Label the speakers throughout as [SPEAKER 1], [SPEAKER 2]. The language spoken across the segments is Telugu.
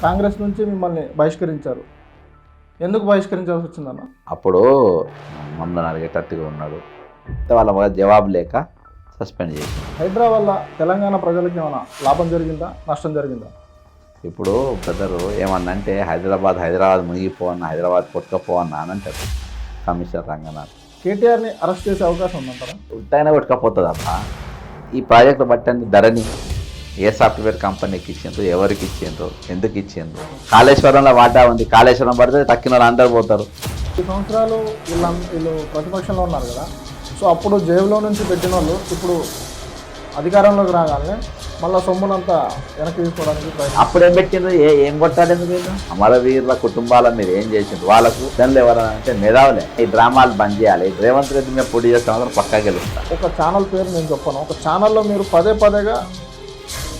[SPEAKER 1] కాంగ్రెస్ నుంచి మిమ్మల్ని బహిష్కరించారు. ఎందుకు బహిష్కరించాల్సి వచ్చిందన్న?
[SPEAKER 2] అప్పుడు మమ్మల్ని అడిగేటట్టుగా ఉన్నాడు. వాళ్ళ మగ జవాబు లేక సస్పెండ్ చేసి.
[SPEAKER 1] హైడ్రా వల్ల తెలంగాణ ప్రజలకు ఏమైనా లాభం జరిగిందా, నష్టం జరిగిందా?
[SPEAKER 2] ఇప్పుడు బ్రదరు ఏమన్నంటే హైదరాబాద్ మునిగిపోవన్న, హైదరాబాద్ కొట్టుకపోవన్నా అని అంటారు కమిషనర్ రంగనాథ్.
[SPEAKER 1] కేటీఆర్ని అరెస్ట్ చేసే అవకాశం ఉందంటారా?
[SPEAKER 2] ఉట్టైనా కొట్టుకపోతుంది అబ్బా. ఈ ప్రాజెక్టు బట్టండి ధరని ఏ సాఫ్ట్వేర్ కంపెనీకి ఇచ్చిండ్రు, ఎవరికి ఇచ్చిండ్రు, ఎందుకు ఇచ్చిండ్రు. కాళేశ్వరంలో వాటా ఉంది, కాళేశ్వరం పడితే తక్కిన వాళ్ళు అందరు పోతారు.
[SPEAKER 1] ఈ సంవత్సరాలు వీళ్ళు ప్రతిపక్షంలో ఉన్నారు కదా, సో అప్పుడు జేబులో నుంచి పెట్టిన వాళ్ళు ఇప్పుడు అధికారంలోకి రాగానే మళ్ళీ సొమ్మునంతా వెనక్కి తీసుకోవడానికి ప్రయత్నం.
[SPEAKER 2] అప్పుడేం పెట్టిండ్రు, ఏం కొట్టాడు మీరు అమరవీరుల కుటుంబాల మీరు ఏం చేసిండ్రు. వాళ్ళకు దానిలో ఎవరంటే మేధావులే. ఈ డ్రామాలు బంద్ చేయాలి. రేవంత్ రెడ్డి మీద పోటీ చేస్తాం పక్కా గెలుస్తారు.
[SPEAKER 1] ఒక ఛానల్ పేరు నేను చెప్పాను, ఒక ఛానల్లో మీరు పదేగా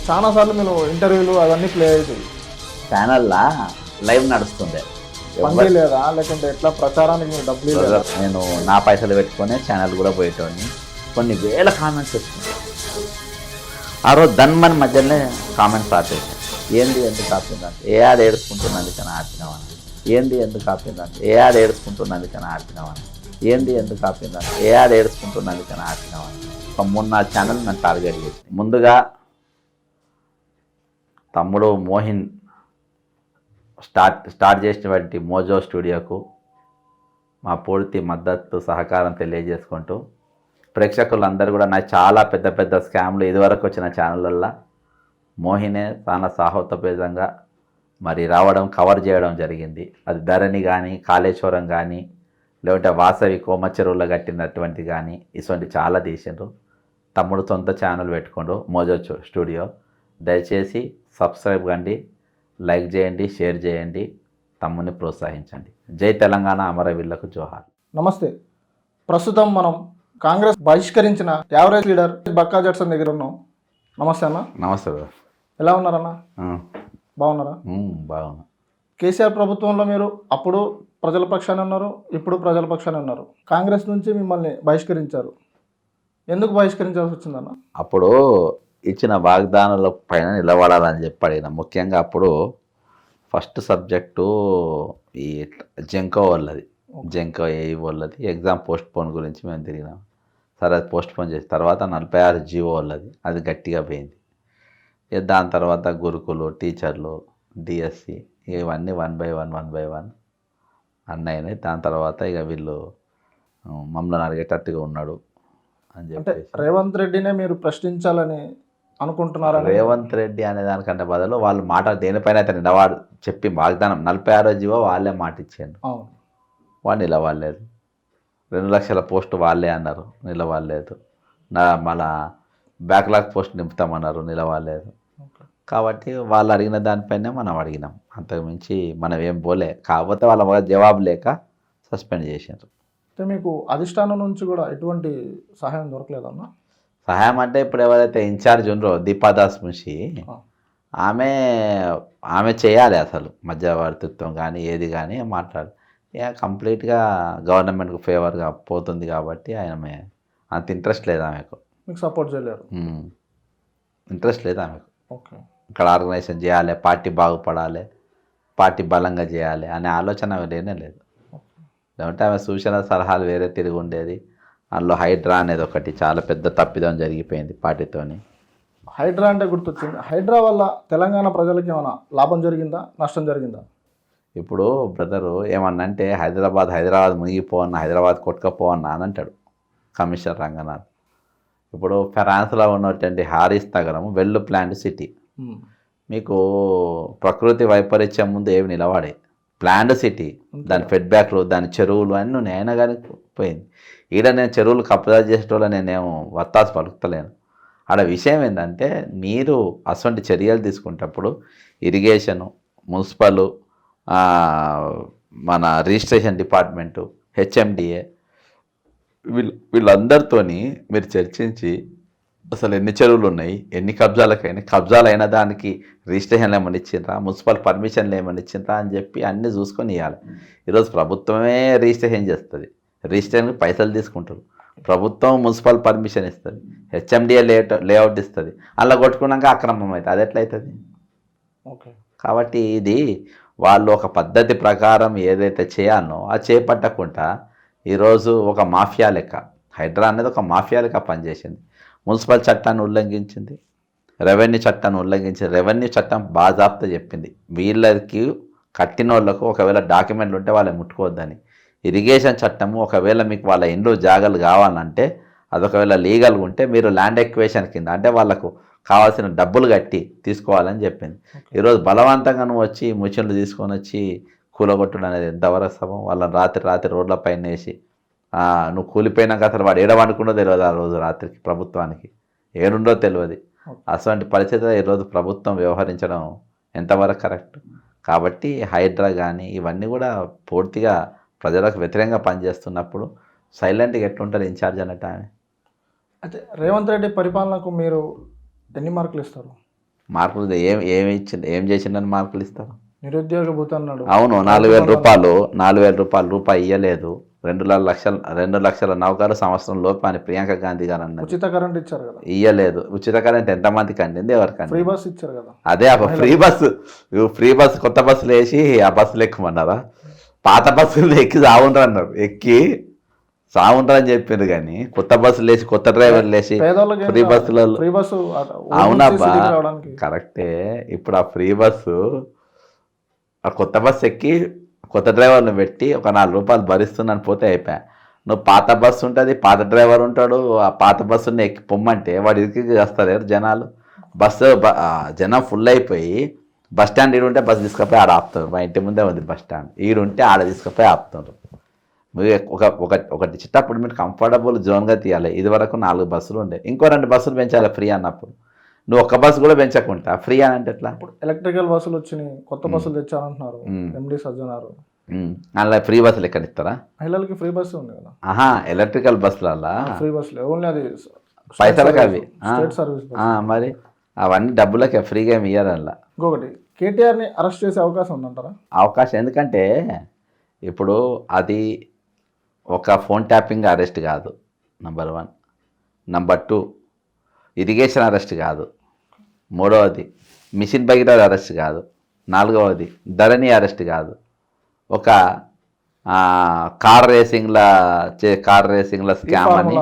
[SPEAKER 1] చాలాసార్లు మీరు ఇంటర్వ్యూలు అవన్నీ ప్లే అవుతాయి.
[SPEAKER 2] ఛానల్లా లైవ్ నడుస్తుంది.
[SPEAKER 1] పండి లేదా లేకుంటే ఎట్లా ప్రచారానికి మీరు డబ్బులు లేదా?
[SPEAKER 2] నేను నా పైసలు పెట్టుకునే ఛానల్ కూడా పోయేటోని. కొన్ని వేల కామెంట్స్ వచ్చినాయి. ఆ రోజు ధన్మన్ మధ్యలోనే కామెంట్స్ ఆపేసాను. ఏంది ఎందుకు ఆపిందంటే ఏ ఆడ ఏడుచుకుంటున్నది కానీ ఆపినామని. ఏంది ఎందుకు ఆపిందంటే ఏ ఆడ ఏడుచుకుంటున్నది కానీ ఆపినామని. ఏంది ఎందుకు ఆపిందంటే ఏ ఆడ ఏడుచుకుంటున్నది కానీ ఆపినామని. ఒక 3-4 ఛానల్ నన్ను టార్గెట్ చేసి, ముందుగా తమ్ముడు మోహిన్ స్టార్ట్ చేసినటువంటి మోజో స్టూడియోకు మా పూర్తి మద్దతు సహకారం తెలియజేసుకుంటూ, ప్రేక్షకులందరూ కూడా నాకు చాలా పెద్ద స్కామ్లు ఇదివరకు వచ్చిన ఛానళ్ళల్లో మోహినే చాలా సాహోతపేదంగా మరి రావడం, కవర్ చేయడం జరిగింది. అది ధరణి కానీ, కాళేశ్వరం కానీ, లేకుంటే వాసవి కోమచెరువులో కట్టినటువంటి కానీ ఇటువంటి చాలా తీసిండ్రు. తమ్ముడు సొంత ఛానల్ పెట్టుకోండు మోజో స్టూడియో. దయచేసి సబ్స్క్రైబ్ కండి, లైక్ చేయండి, షేర్ చేయండి, తమ్ముని ప్రోత్సహించండి. జై తెలంగాణ, అమరవీరులకు జోహార్.
[SPEAKER 1] నమస్తే. ప్రస్తుతం మనం కాంగ్రెస్ బహిష్కరించిన యావరేజ్ లీడర్ బక్కా జడ్సన్ దగ్గర ఉన్నాం. నమస్తే అన్న.
[SPEAKER 2] నమస్తే.
[SPEAKER 1] ఎలా ఉన్నారన్న? బాగున్నారా?
[SPEAKER 2] బాగున్నా.
[SPEAKER 1] కేసీఆర్ ప్రభుత్వంలో మీరు అప్పుడు ప్రజల పక్షాన్ని ఉన్నారు, ఇప్పుడు ప్రజల పక్షాన్ని ఉన్నారు. కాంగ్రెస్ నుంచి మిమ్మల్ని బహిష్కరించారు. ఎందుకు బహిష్కరించాల్సి వచ్చిందన్న?
[SPEAKER 2] అప్పుడు ఇచ్చిన వాగ్దానాల పైన నిలబడాలని చెప్పి అడిగిన. ముఖ్యంగా అప్పుడు ఫస్ట్ సబ్జెక్టు ఈ జంకో వాళ్ళది, జంకో ఏ వాళ్ళది ఎగ్జామ్ పోస్ట్ పోన్ గురించి మేము తిరిగినాం. సరే అది పోస్ట్ పోన్ చేసిన తర్వాత 46 జీవో వాళ్ళది, అది గట్టిగా పోయింది. దాని తర్వాత గురుకులు, టీచర్లు, డిఎస్సి ఇవన్నీ 1 by 1 అన్నయ్యని. దాని తర్వాత ఇక వీళ్ళు మమ్మల్ని అడిగేటట్టుగా ఉన్నాడు అని చెప్పి.
[SPEAKER 1] రేవంత్ రెడ్డినే మీరు ప్రశ్నించాలని అనుకుంటున్నారా?
[SPEAKER 2] రేవంత్ రెడ్డి అనే దానికంటే బదులు వాళ్ళు మాట దేనిపైన అయితే నిలవాడు చెప్పి వాగ్దానం 46 జీవో వాళ్ళే మాట ఇచ్చారు. వాడు నిలవాలేదు. 2 లక్షల పోస్టు వాళ్ళే అన్నారు, నిలవాలేదు. మళ్ళా బ్యాక్లాగ్ పోస్ట్ నింపుతామన్నారు, నిలవాలేదు. కాబట్టి వాళ్ళు అడిగిన దానిపైనే మనం అడిగినాం. అంతకుమించి మనం ఏం పోలే. కాకపోతే వాళ్ళ మగ జవాబు లేక సస్పెండ్ చేశారు.
[SPEAKER 1] అంటే మీకు అధిష్టానం నుంచి కూడా ఎటువంటి సహాయం దొరకలేదన్నా?
[SPEAKER 2] సహాయం అంటే ఇప్పుడు ఎవరైతే ఇన్ఛార్జ్ ఉన్నారో దీపాదాస్ మున్షి, ఆమె చేయాలి అసలు మధ్యవర్తిత్వం కానీ ఏది కానీ మాట్లాడాలి. ఇక కంప్లీట్గా గవర్నమెంట్కు ఫేవర్గా పోతుంది కాబట్టి ఆమె అంత ఇంట్రెస్ట్ లేదు. ఆమెకు
[SPEAKER 1] మీకు సపోర్ట్ చేయలేరు,
[SPEAKER 2] ఇంట్రెస్ట్ లేదు ఆమెకు.
[SPEAKER 1] ఓకే,
[SPEAKER 2] ఇక్కడ ఆర్గనైజేషన్ చేయాలి, పార్టీ బాగుపడాలి, పార్టీ బలంగా చేయాలి అనే ఆలోచన లేనే లేదు. లేదంటే ఆమె సూచన సలహాలు వేరే తిరిగి ఉండేది. అందులో హైడ్రా అనేది ఒకటి చాలా పెద్ద తప్పిదం జరిగిపోయింది పార్టీతోని.
[SPEAKER 1] హైడ్రా అంటే గుర్తొచ్చింది. హైడ్రా వల్ల తెలంగాణ ప్రజలకు ఏమైనా లాభం జరిగిందా, నష్టం జరిగిందా?
[SPEAKER 2] ఇప్పుడు బ్రదరు ఏమన్నంటే హైదరాబాద్ మునిగిపోవన్నా, హైదరాబాద్ కొట్టుకపోవన్నా అని అంటాడు కమిషనర్ రంగనాథ్. ఇప్పుడు ఫ్రాన్స్లో ఉన్నటువంటి హారిస్ నగరం వెల్ ప్లాన్డ్ సిటీ. మీకు ప్రకృతి వైపరీత్యం ముందు ఏమి నిలబడే ప్లాన్డ్ సిటీ, దాని ఫీడ్బ్యాక్లు, దాని చెరువులు అన్నీ ఉన్నాయి. అయినా కానీ పోయింది. ఈడ నేను చెరువులు కబ్జా చేసేటోళ్ళ నేనేమో వత్తాసు పలుకుతలేను. ఆడ విషయం ఏంటంటే మీరు అటువంటి చర్యలు తీసుకునేటప్పుడు ఇరిగేషను, మున్సిపల్, మన రిజిస్ట్రేషన్ డిపార్ట్మెంటు, హెచ్ఎండిఏ వీళ్ళందరితో మీరు చర్చించి అసలు ఎన్ని చెరువులు ఉన్నాయి, ఎన్ని కబ్జాలు అయిన దానికి రిజిస్ట్రేషన్లు ఏమని ఇచ్చిండ్రా, మున్సిపల్ పర్మిషన్లు ఏమని ఇచ్చిండ్రా అని చెప్పి అన్నీ చూసుకొని ఇవ్వాలి. ఈరోజు ప్రభుత్వమే రిజిస్ట్రేషన్ చేస్తుంది, రిజిస్ట్రేషన్కి పైసలు తీసుకుంటారు. ప్రభుత్వం మున్సిపల్ పర్మిషన్ ఇస్తుంది, హెచ్ఎండిఏ లేఅవుట్ ఇస్తుంది. అలా కొట్టుకున్నాక అక్రమం అవుతుంది. అది ఎట్లయితుంది?
[SPEAKER 1] ఓకే.
[SPEAKER 2] కాబట్టి ఇది వాళ్ళు ఒక పద్ధతి ప్రకారం ఏదైతే చేయాలనో అది చేపట్టకుండా ఈరోజు ఒక మాఫియా లెక్క హైడ్రా అనేది ఒక మాఫియా లెక్క పనిచేసింది. మున్సిపల్ చట్టాన్ని ఉల్లంఘించింది, రెవెన్యూ చట్టాన్ని ఉల్లంఘించింది. రెవెన్యూ చట్టం బాజాప్తా చెప్పింది వీళ్ళకి కట్టిన వాళ్ళకు ఒకవేళ డాక్యుమెంట్లు ఉంటే వాళ్ళని ముట్టుకోవద్దని. ఇరిగేషన్ చట్టము ఒకవేళ మీకు వాళ్ళ ఇండ్లు జాగాలు కావాలంటే అదొకవేళ లీగల్గా ఉంటే మీరు ల్యాండ్ ఎక్వేషన్ కింద అంటే వాళ్ళకు కావాల్సిన డబ్బులు కట్టి తీసుకోవాలని చెప్పింది. ఈరోజు బలవంతంగా నువ్వు వచ్చి ముచ్చులు తీసుకొని వచ్చి కూలగొట్టడం అనేది ఎంతవరకు సభం. వాళ్ళని రాత్రి రోడ్ల పైన వేసి నువ్వు కూలిపోయినాక అసలు వాడు ఏడవనుకుండో తెలియదు ఆ రోజు రాత్రికి, ప్రభుత్వానికి ఏడుండో తెలియదు. అటువంటి పరిస్థితిలో ఈరోజు ప్రభుత్వం వ్యవహరించడం ఎంతవరకు కరెక్ట్. కాబట్టి హైడ్రా కానీ ఇవన్నీ కూడా పూర్తిగా ప్రజలకు వ్యతిరేకంగా పనిచేస్తున్నప్పుడు సైలెంట్గా ఎట్లుంటారు ఇన్ఛార్జ్ అన్నట్టు ఆయన.
[SPEAKER 1] అయితే రేవంత్ రెడ్డి పరిపాలనకు మీరు ఎన్ని మార్కులు ఇస్తారు?
[SPEAKER 2] మార్కులు ఏం చేసిందని మార్కులు ఇస్తారు?
[SPEAKER 1] నిరుద్యోగ భూత అన్నాడు.
[SPEAKER 2] అవును, 4,000 రూపాయలు ఇవ్వలేదు. 2 లక్షల నౌకరు సంవత్సరం లోపు అని ప్రియాంక గాంధీ గారు అన్నారు.
[SPEAKER 1] ఉచిత కరెంట్ ఇచ్చారు కదా?
[SPEAKER 2] ఇయ్యలేదు. ఉచిత కరెంట్ ఎంతమందికి అందింది? ఎవరికండి?
[SPEAKER 1] ఫ్రీ బస్ ఇచ్చారు కదా?
[SPEAKER 2] అదే ఫ్రీ బస్సు కొత్త బస్సులు వేసి ఆ బస్సులు ఎక్కమన్నారా? పాత బస్సులు ఎక్కి సాగుండ్రు అన్నారు, ఎక్కి సాగుండ్రు అని చెప్పిండ్రు. కానీ కొత్త బస్సులు వేసి కొత్త డ్రైవర్లు వేసి ఫ్రీ బస్సులలో అవునబ్బా కరెక్టే. ఇప్పుడు ఆ ఫ్రీ బస్సు ఆ కొత్త బస్సు ఎక్కి కొత్త డ్రైవర్ని పెట్టి ఒక 4 రూపాయలు భరిస్తున్నాను పోతే అయిపోయా. నువ్వు పాత బస్సు ఉంటుంది, పాత డ్రైవర్ ఉంటాడు, ఆ పాత బస్సుని ఎక్కి పొమ్మంటే వాడు ఇరికి వస్తారు జనాలు. జనం ఫుల్ అయిపోయి బస్ స్టాండ్ ఈడుంటే బస్సు తీసుకుపోయి ఆడ ఆపుతారు. మా ఇంటి ముందే ఉంది బస్ స్టాండ్, ఈడుంటే ఆడ తీసుకుపోయి ఆపుతారు. మీరు ఒకటి చిట్టప్పుడు మీరు కంఫర్టబుల్ జోన్గా తీయాలి. ఇదివరకు 4 బస్సులు ఉండే, ఇంకో 2 బస్సులు పెంచాలి ఫ్రీ అన్నప్పుడు. నువ్వు ఒక్క బస్సు కూడా పెంచకుండా ఫ్రీ అని అంటే ఎట్లా?
[SPEAKER 1] ఇప్పుడు ఎలక్ట్రికల్ బస్సులు వచ్చినాయి, కొత్త బస్సులు తెచ్చారంటున్నారు ఎండి సజ్జనారు.
[SPEAKER 2] అలా ఫ్రీ బస్సులు ఎక్కడ ఇస్తారా?
[SPEAKER 1] మహిళలకి ఫ్రీ బస్సు ఉంది కదా?
[SPEAKER 2] ఎలక్ట్రికల్ బస్సులలో
[SPEAKER 1] ఫ్రీ బస్సులు ఓన్లీ అది
[SPEAKER 2] పైసలకు అవి
[SPEAKER 1] సర్వీస్.
[SPEAKER 2] మరి అవన్నీ డబ్బులకే ఫ్రీగా ఏమి ఇయ్యారు అలా.
[SPEAKER 1] ఇంకొకటి కేటీఆర్ని అరెస్ట్ చేసే అవకాశం ఉందంటారా?
[SPEAKER 2] అవకాశం, ఎందుకంటే ఇప్పుడు అది ఒక ఫోన్ ట్యాపింగ్ అరెస్ట్ కాదు, నంబర్ 1. నంబర్ 2 ఇరిగేషన్ అరెస్ట్ కాదు. 3వది మిషన్ భగీరథ అరెస్ట్ కాదు. 4వది ధరణి అరెస్ట్ కాదు. ఒక కార్ రేసింగ్ల స్కామ్ అని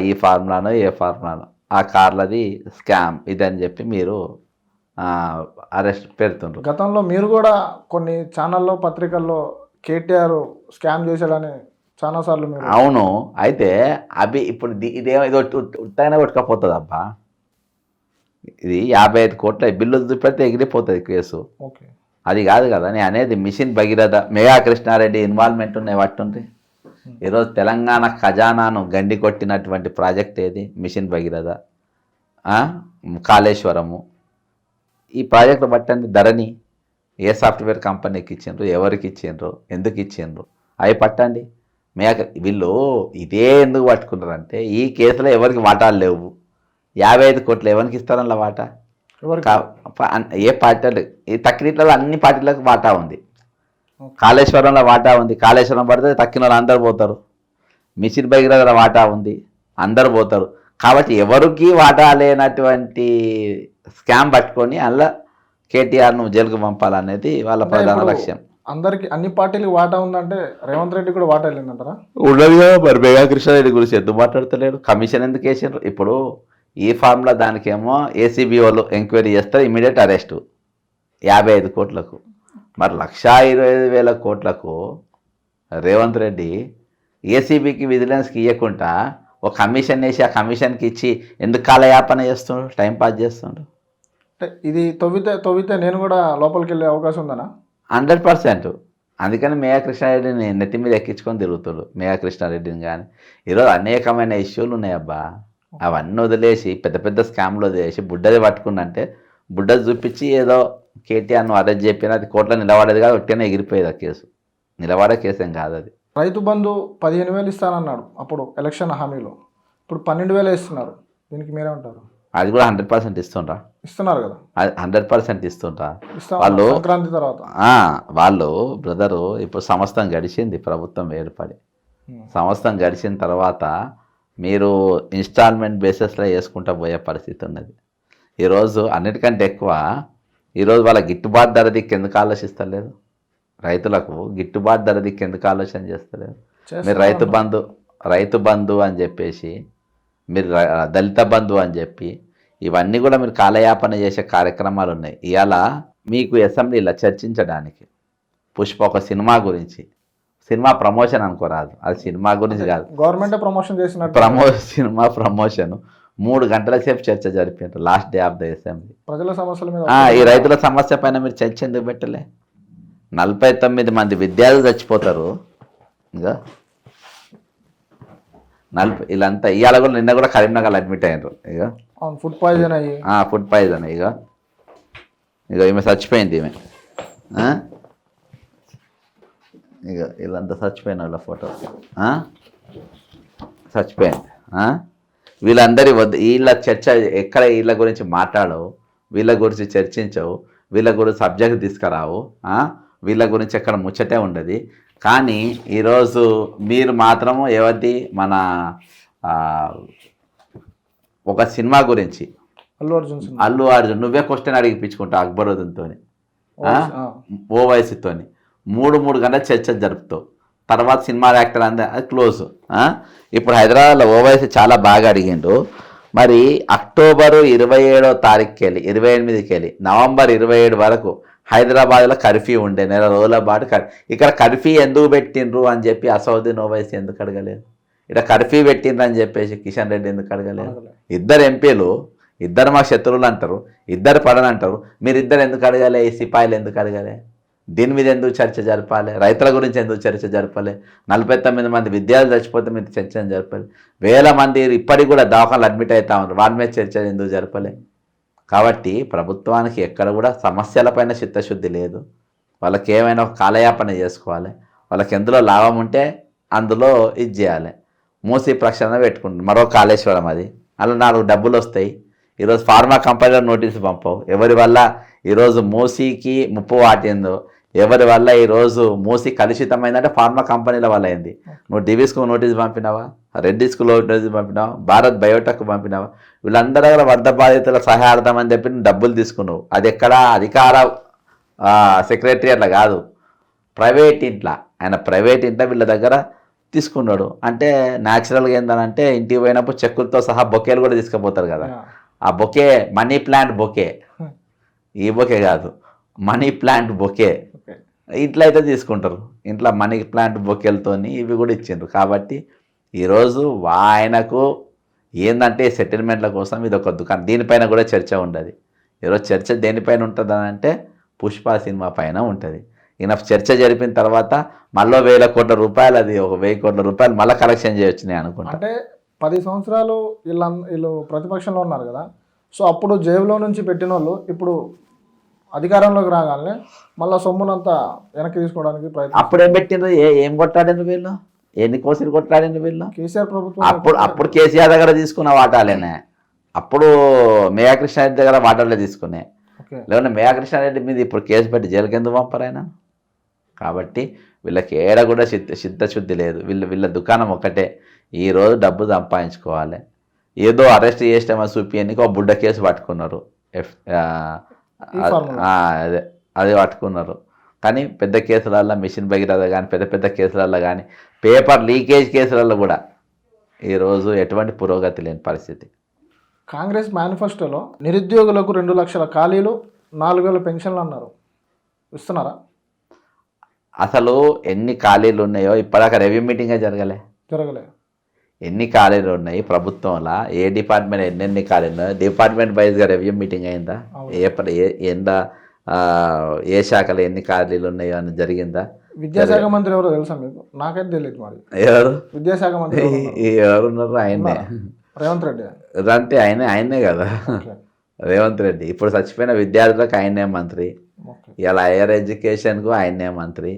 [SPEAKER 2] ఈ ఫార్ములాను ఏ ఫార్ములాను ఆ కార్లది స్కామ్ ఇదని చెప్పి మీరు అరెస్ట్ పెడుతుండ్రు.
[SPEAKER 1] గతంలో మీరు కూడా కొన్ని ఛానల్లో పత్రికల్లో కేటీఆర్ స్కామ్ చేశాడని చాలాసార్లు మీరు.
[SPEAKER 2] అవును, అయితే అవి ఇప్పుడు ఇదేమో ఇది ఉట్టైనా కొట్టుకపోతుంది అబ్బా. ఇది 55 కోట్ల బిల్లులు చూపెడితే ఎగిరిపోతుంది కేసు.
[SPEAKER 1] ఓకే,
[SPEAKER 2] అది కాదు కదా నేను అనేది. మిషన్ భగీరథ మెగా కృష్ణారెడ్డి ఇన్వాల్వ్మెంట్ ఉన్నాయి వాటి. ఈరోజు తెలంగాణ ఖజానాను గండి కొట్టినటువంటి ప్రాజెక్ట్ ఏది? మిషన్ భగీరథ, కాళేశ్వరము. ఈ ప్రాజెక్టు పట్టండి. ధరణి ఏ సాఫ్ట్వేర్ కంపెనీకి ఇచ్చిండ్రు, ఎవరికి ఇచ్చిండ్రు, ఎందుకు ఇచ్చిండ్రు అవి పట్టండి. వీళ్ళు ఇదే ఎందుకు పట్టుకున్నారంటే ఈ కేసులో ఎవరికి వాటాలు లేవు. 55 కోట్లు ఎవరికి ఇస్తారన్న వాటా? ఏ పార్టీలు? ఈ తక్కినట్లలో అన్ని పార్టీలకు వాటా ఉంది. కాళేశ్వరంలో వాటా ఉంది, కాళేశ్వరం పడితే తక్కిన వాళ్ళు అందరు పోతారు. మిషన్ భగీరథ వాటా ఉంది, అందరు పోతారు. కాబట్టి ఎవరికి వాటా లేనటువంటి స్కామ్ పట్టుకొని అలా కేటీఆర్ను జైలుకు పంపాలనేది వాళ్ళ ప్రధాన లక్ష్యం.
[SPEAKER 1] అందరికి అన్ని పార్టీలకు వాటా ఉందంటే రేవంత్ రెడ్డి కూడా వాటా వెళ్ళిందంటారా?
[SPEAKER 2] ఉండదు కదా మరి. మెగా కృష్ణారెడ్డి గురించి ఎందుకు మాట్లాడతలేడు? కమిషన్ ఎందుకు వేసారు? ఇప్పుడు ఈ ఫార్ములా దానికేమో ఏసీబీ వాళ్ళు ఎంక్వైరీ చేస్తారు, ఇమీడియట్ అరెస్టు 55 కోట్లకు. మరి 1,25,000 కోట్లకు రేవంత్ రెడ్డి ఏసీబీకి విజిలెన్స్కి ఇవ్వకుండా ఒక కమిషన్ వేసి ఆ కమిషన్కి ఇచ్చి ఎందుకు కాలయాపన చేస్తుండ్రు, టైంపాస్ చేస్తుండ్రు?
[SPEAKER 1] ఇది తవ్వితే నేను కూడా లోపలికి వెళ్ళే అవకాశం ఉందనా?
[SPEAKER 2] 100%. అందుకని మేఘా కృష్ణారెడ్డిని నెత్తి మీద ఎక్కించుకొని తిరుగుతాడు. మేఘా కృష్ణారెడ్డిని కానీ ఈరోజు అనేకమైన ఇష్యూలు ఉన్నాయబ్బా. అవన్నీ వదిలేసి పెద్ద పెద్ద స్కామ్లు వదిలేసి బుడ్డది పట్టుకుందంటే బుడ్డది చూపించి ఏదో కేటీఆర్ను అరెస్ట్ చెప్పినా అది కోర్టులో నిలబడేది కాదు, ఒట్టినే ఎగిరిపోయేది ఆ కేసు. నిలబడే కేసు ఏం కాదు అది.
[SPEAKER 1] రైతు బంధు 15,000 ఇస్తానన్నాడు అప్పుడు ఎలక్షన్ హామీలో, ఇప్పుడు 12,000 ఇస్తున్నారు. దీనికి మీరేమంటారు?
[SPEAKER 2] అది కూడా 100% ఇస్తున్నారు
[SPEAKER 1] కదా?
[SPEAKER 2] 100% ఇస్తుండ్రా
[SPEAKER 1] వాళ్ళు. సంక్రాంతి తర్వాత
[SPEAKER 2] వాళ్ళు బ్రదరు ఇప్పుడు సంవత్సరం గడిచింది ప్రభుత్వం ఏర్పడి. సంవత్సరం గడిచిన తర్వాత మీరు ఇన్స్టాల్మెంట్ బేసిస్లో వేసుకుంటూ పోయే పరిస్థితి ఉన్నది. ఈరోజు అన్నిటికంటే ఎక్కువ ఈరోజు వాళ్ళ గిట్టుబాటు ధర దిక్కు ఎందుకు ఆలోచిస్తలేదు? రైతులకు గిట్టుబాటు ధర దిక్కు ఎందుకు ఆలోచన చేస్తలేదు? మీరు రైతు బంధు అని చెప్పేసి, మీరు దళిత బంధు అని చెప్పి, ఇవన్నీ కూడా మీరు కాలయాపన చేసే కార్యక్రమాలు ఉన్నాయి. ఇవాళ మీకు అసెంబ్లీలో చర్చించడానికి పుష్ప ఒక సినిమా గురించి, సినిమా ప్రమోషన్ అనుకోరాదు, అది సినిమా గురించి కాదు,
[SPEAKER 1] గవర్నమెంట్ ప్రమోషన్ చేసినట్టు
[SPEAKER 2] సినిమా ప్రమోషన్ 3 గంటల సేపు చర్చ జరిపారు last day of the assembly.
[SPEAKER 1] ప్రజల సమస్యల మీద
[SPEAKER 2] ఈ రైతుల సమస్య పైన మీరు చర్చ ఎందుకు పెట్టలే? 49 మంది విద్యార్థులు చచ్చిపోతారు, ఇంకా వీళ్ళంతా ఇవాళ కూడా, నిన్న కూడా కరీంనగర్ అడ్మిట్ అయ్యారు. ఇక
[SPEAKER 1] ఫుడ్ పాయిజన్ అయ్యి
[SPEAKER 2] ఫుడ్ పాయిజన్ ఇక ఈమె చచ్చిపోయింది. ఈమె ఇక వీళ్ళంతా చచ్చిపోయిన వాళ్ళ ఫోటో చచ్చిపోయింది. వీళ్ళందరి వీళ్ళ చర్చ ఎక్కడ వీళ్ళ గురించి మాట్లాడవు, వీళ్ళ గురించి చర్చించవు, వీళ్ళ గురించి సబ్జెక్ట్ తీసుకురావు, వీళ్ళ గురించి ఎక్కడ ముచ్చటే ఉండదు. కానీ ఈరోజు మీరు మాత్రము ఎవరిది మన ఒక సినిమా గురించి అల్లు అర్జున్ నువ్వే క్వశ్చన్ అడిగిపించుకుంటావు అక్బరుద్దీన్తో, ఓవైసీతో 3 గంటల చర్చ జరుపుతావు. తర్వాత సినిమా యాక్టర్ అందే అది క్లోజ్. ఇప్పుడు హైదరాబాద్లో ఓవైసీ చాలా బాగా అడిగిండు. మరి అక్టోబరు 27వ తారీఖుకి వెళ్ళి 28కి వెళ్ళి నవంబర్ 27 వరకు హైదరాబాద్లో కర్ఫ్యూ ఉండే, నెల రోజుల పాటు ఇక్కడ కర్ఫ్యూ ఎందుకు పెట్టిండ్రు అని చెప్పి అసౌద్దీన్ ఓవైసీ ఎందుకు అడగలేదు? ఇక్కడ కర్ఫ్యూ పెట్టిండ్రు అని చెప్పేసి కిషన్ రెడ్డి ఎందుకు అడగలేదు? ఇద్దరు ఎంపీలు, ఇద్దరు మా శత్రువులు అంటారు, ఇద్దరు పడనంటారు, మీరిద్దరు ఎందుకు అడగాలి? ఈ సిపాయిలు ఎందుకు అడగాలి? దీని మీద ఎందుకు చర్చ జరపాలి? రైతుల గురించి ఎందుకు చర్చ జరపాలి? 49 మంది విద్యార్థులు చచ్చిపోతే మీరు చర్చ జరపాలి. 1000 మంది ఇప్పటికి కూడా దవాఖానలు అడ్మిట్ అవుతా ఉన్నారు, వాళ్ళ మీద చర్చ ఎందుకు జరపాలి? కాబట్టి ప్రభుత్వానికి ఎక్కడ కూడా సమస్యలపైన చిత్తశుద్ధి లేదు. వాళ్ళకి ఏమైనా కాలయాపన చేసుకోవాలి, వాళ్ళకి ఎందులో లాభం ఉంటే అందులో ఇది చేయాలి. మూసీ ప్రక్షాళన పెట్టుకుంటుంది, మరో కాళేశ్వరం, అది అలా 4 డబ్బులు వస్తాయి. ఈరోజు ఫార్మా కంపెనీలో నోటీసు పంపవు, ఎవరి వల్ల ఈరోజు మూసీకి ముప్పు వాటిందో, ఎవరి వల్ల ఈరోజు మూసీ కలుషితమైందంటే ఫార్మా కంపెనీల వల్ల అయింది. నువ్వు డివిస్కు నోటీస్ పంపినావా, రెడ్డిస్కు నోటీస్ పంపినావా, భారత్ బయోటెక్ పంపినావా? వీళ్ళందరి దగ్గర వరద బాధితుల సహాయార్థం అని చెప్పి డబ్బులు తీసుకున్నావు. అది ఎక్కడ అధికార సెక్రటరియట్లో కాదు, ప్రైవేట్ ఇంట్లో. ఆయన ప్రైవేట్ ఇంట్లో వీళ్ళ దగ్గర తీసుకున్నాడు. అంటే న్యాచురల్గా ఏంటంటే ఇంటికి పోయినప్పుడు చెక్కులతో సహా బొకేలు కూడా తీసుకుపోతారు కదా, ఆ బొకే మనీ ప్లాంట్ బొకే, ఈ బొకే కాదు, మనీ ప్లాంట్ బొకే ఇంట్లో అయితే తీసుకుంటారు. ఇంట్లో మనీ ప్లాంట్ బొకేలతో ఇవి కూడా ఇచ్చిండ్రు. కాబట్టి ఈరోజు ఆయనకు ఏంటంటే సెటిల్మెంట్ల కోసం ఇది ఒక దుకాణం, దీనిపైన కూడా చర్చ ఉండదు. ఈరోజు చర్చ దేనిపైన ఉంటుంది అంటే పుష్ప సినిమా పైన ఉంటుంది. ఈయన చర్చ జరిపిన తర్వాత మళ్ళీ 1000 కోట్ల రూపాయలు, అది ఒక 1000 కోట్ల రూపాయలు మళ్ళీ కలెక్షన్ చేయొచ్చు నేను అనుకుంటా.
[SPEAKER 1] అంటే 10 సంవత్సరాలు వీళ్ళు ప్రతిపక్షంలో ఉన్నారు కదా, సో అప్పుడు జేబులో నుంచి పెట్టిన వాళ్ళు ఇప్పుడు అధికారంలోకి రాగానే మళ్ళీ సొమ్మునంతా వెనక్కి తీసుకోవడానికి ప్రయత్నం.
[SPEAKER 2] అప్పుడేం పెట్టిండ్రు, ఏం కొట్లాడిండ్రు వీళ్ళు, ఎన్ని కోసలు కొట్లాడిండ్రు వీళ్ళు?
[SPEAKER 1] కేసీఆర్ ప్రభుత్వం
[SPEAKER 2] అప్పుడు కేసీఆర్ దగ్గర తీసుకున్న వాటాలేనే, అప్పుడు మేయా కృష్ణారెడ్డి దగ్గర వాటాలే తీసుకునే, లేకుంటే మేయా కృష్ణారెడ్డి మీద ఇప్పుడు కేసు పెట్టి జైలుకి ఎందుకు పంపరైనా? కాబట్టి వీళ్ళకి ఏడ కూడా చిత్తశుద్ధి లేదు. వీళ్ళ దుకాణం ఒకటే, ఈరోజు డబ్బు సంపాదించుకోవాలి. ఏదో అరెస్ట్ చేసినామని చూపించడానికి ఒక బుడ్డ కేసు పట్టుకున్నారు, అదే పట్టుకున్నారు. కానీ పెద్ద కేసులలో మిషన్ భగీరథ కానీ పెద్ద పెద్ద కేసులలో కానీ పేపర్ లీకేజ్ కేసులలో కూడా ఈరోజు ఎటువంటి పురోగతి లేని పరిస్థితి.
[SPEAKER 1] కాంగ్రెస్ మేనిఫెస్టోలో నిరుద్యోగులకు 2 లక్షల ఖాళీలు, 4000 పెన్షన్లు అన్నారు, ఇస్తున్నారా?
[SPEAKER 2] అసలు ఎన్ని ఖాళీలు ఉన్నాయో ఇప్పటిదాకా రివ్యూ మీటింగే జరగలే. ఎన్ని ఖాళీలు ఉన్నాయి ప్రభుత్వంలో, ఏ డిపార్ట్మెంట్ ఎన్నెన్ని ఖాళీలు ఉన్నాయో డిపార్ట్మెంట్ వైజ్గా రివ్యూ మీటింగ్ అయిందా? ఏ శాఖలో ఎన్ని ఖాళీలు ఉన్నాయో అని జరిగిందా?
[SPEAKER 1] విద్యాశాఖ మంత్రి ఎవరో తెలుసా మీకు? నాకైతే తెలియదు. మరి
[SPEAKER 2] ఎవరు
[SPEAKER 1] విద్యాశాఖ మంత్రి
[SPEAKER 2] ఎవరున్నారు? ఆయనే,
[SPEAKER 1] రేవంత్ రెడ్డి.
[SPEAKER 2] అంటే ఆయనే కదా రేవంత్ రెడ్డి. ఇప్పుడు చచ్చిపోయిన విద్యార్థులకు ఆయనే మంత్రి, ఇలా హైయర్ ఎడ్యుకేషన్కు ఆయనే మంత్రి.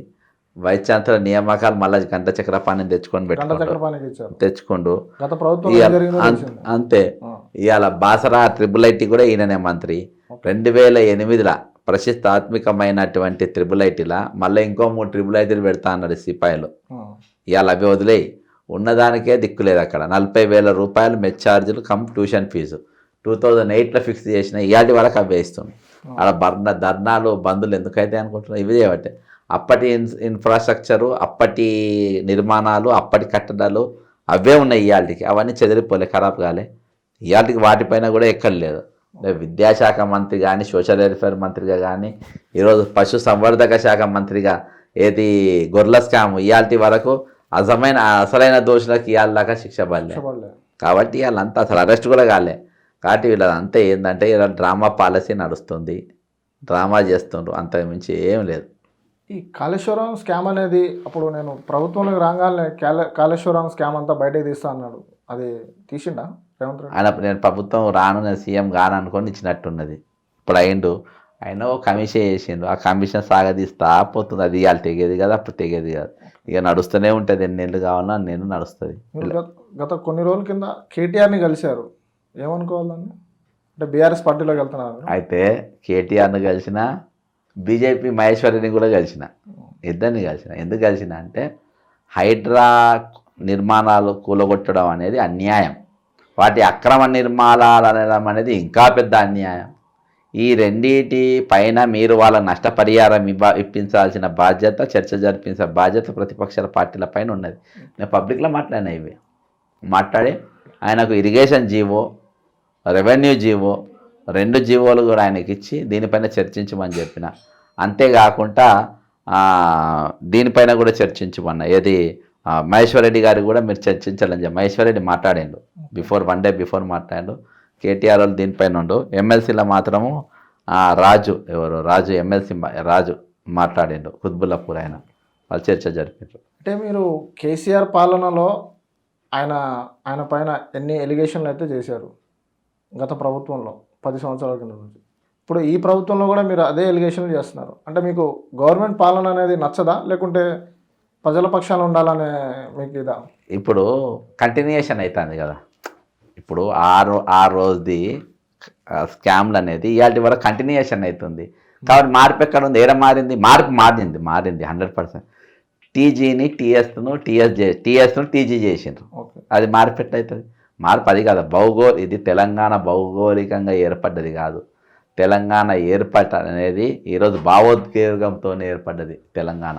[SPEAKER 2] వైస్ ఛాన్సలర్ నియామకాలు మళ్ళీ గంట చక్రపాణి తెచ్చుకోండు అంతే. ఇవాళ బాసరా ట్రిపుల్ ఐటీ కూడా ఈయననే మంత్రి. 2008లో ప్రతిష్టాత్మకమైనటువంటి ట్రిపుల్ ఐటీలా మళ్ళీ ఇంకో 3 ట్రిపుల్ ఐటీలు పెడతా అన్నాడు సిపాయిలు. ఇవాళ అవి వదిలేయి, ఉన్నదానికే దిక్కులేదు. అక్కడ 40,000 రూపాయలు మెస్ ఛార్జీలు కమ్ ట్యూషన్ ఫీజు 2008లో ఫిక్స్ చేసిన, ఇవాటి వరకు అవి వేస్తుంది. అలా ధర్నాలు బంధులు ఎందుకైతే అనుకుంటున్నారు ఇవి చేయబట్టే అప్పటి ఇన్ఫ్రాస్ట్రక్చరు అప్పటి నిర్మాణాలు అప్పటి కట్టడాలు అవే ఉన్నాయి ఇవాళకి అవన్నీ చెదిరిపోలే ఖరాబ్ కాలే ఇవాళకి వాటిపైన కూడా ఎక్కడలేదు విద్యాశాఖ మంత్రి కానీ సోషల్ వెల్ఫేర్ మంత్రిగా కానీ ఈరోజు పశు సంవర్ధక శాఖ మంత్రిగా ఏది గొర్రెల స్కామ్ ఇవాళ వరకు అసలైన దోషులకు ఇవాళ దాకా శిక్ష పడలే కాబట్టి వాళ్ళంతా అసలు అరెస్ట్ కూడా కాలే కాబట్టి వీళ్ళంతా ఏంటంటే ఇలా డ్రామా పాలసీ నడుస్తుంది డ్రామా చేస్తుండ్రు అంత మించి ఏం లేదు
[SPEAKER 1] ఈ కాళేశ్వరం స్కామ్ అనేది అప్పుడు నేను ప్రభుత్వంలోకి రాగానే కాళేశ్వరం స్కామ్ అంతా బయటకు తీస్తా అన్నాడు అది తీసిండా రేవంత్ రెడ్డి
[SPEAKER 2] ఆయన నేను ప్రభుత్వం రాను నేను సీఎం గాను అనుకొని ఇచ్చినట్టున్నది ఇప్పుడు అయిండు ఆయన ఓ కమిషన్ చేసిండు ఆ కమిషన్ సాగదీస్తా పోతుంది అది ఇవాళ తెగేది కదా అప్పుడు తెగేది కదా ఇక నడుస్తూనే ఉంటుంది ఎన్నేళ్ళు కావాలన్నా నేను నడుస్తుంది
[SPEAKER 1] గత కొన్ని రోజుల కింద కేటీఆర్ని కలిశారు ఏమనుకోవాలని అంటే బీఆర్ఎస్ పార్టీలోకి వెళ్తున్నారు
[SPEAKER 2] అయితే కేటీఆర్ని కలిసిన బీజేపీ మహేశ్వరిని కూడా కలిసిన ఇద్దరిని కలిసిన ఎందుకు కలిసిన అంటే హైడ్రా నిర్మాణాలు కూలగొట్టడం అనేది అన్యాయం వాటి అక్రమ నిర్మాణాలు అనడం అనేది ఇంకా పెద్ద అన్యాయం ఈ రెండింటి పైన మీరు వాళ్ళ నష్టపరిహారం ఇప్పించాల్సిన బాధ్యత చర్చ జరిపించే బాధ్యత ప్రతిపక్షాల పార్టీల పైన ఉన్నది నేను పబ్లిక్లో మాట్లాడినా ఇవి మాట్లాడి ఆయనకు ఇరిగేషన్ జీవో రెవెన్యూ జీవో 2 జీవోలు కూడా ఆయనకి ఇచ్చి దీనిపైన చర్చించమని చెప్పిన అంతేకాకుండా దీనిపైన కూడా చర్చించమన్నా ఏది మహేశ్వరరెడ్డి గారికి కూడా మీరు చర్చించాలని చెప్పి మహేశ్వరరెడ్డి మాట్లాడాడు వన్ డే బిఫోర్ మాట్లాడాడు కేటీఆర్ వాళ్ళు దీనిపైన ఉండు ఎమ్మెల్సీలో మాత్రము రాజు ఎమ్మెల్సీ రాజు మాట్లాడిండు కుత్బుల్లాపూర్ ఆయన వాళ్ళు చర్చ జరిపారు
[SPEAKER 1] అంటే మీరు కేసీఆర్ పాలనలో ఆయన పైన ఎన్ని ఎలిగేషన్లు అయితే చేశారు గత ప్రభుత్వంలో 10 సంవత్సరాల కింద నుంచి ఇప్పుడు ఈ ప్రభుత్వంలో కూడా మీరు అదే ఎలిగేషన్లు చేస్తున్నారు అంటే మీకు గవర్నమెంట్ పాలన అనేది నచ్చదా లేకుంటే ప్రజల పక్షాన ఉండాలనే మీకు ఇదా
[SPEAKER 2] ఇప్పుడు కంటిన్యూషన్ అవుతుంది కదా ఇప్పుడు ఆ రోజుది స్కామ్లు అనేది ఇవాళ వరకు కంటిన్యూషన్ అవుతుంది కాబట్టి మార్పు ఎక్కడ ఉంది ఏడ మారింది మారింది 100% టీజీని టీఎస్ను టీజీ చేసిండ్రు అది మార్పు ఎట్లయితుంది మార్పు అది కాదు ఇది తెలంగాణ భౌగోళికంగా ఏర్పడ్డది కాదు తెలంగాణ ఏర్పడ అనేది ఈరోజు భావోద్వేగంతో ఏర్పడ్డది తెలంగాణ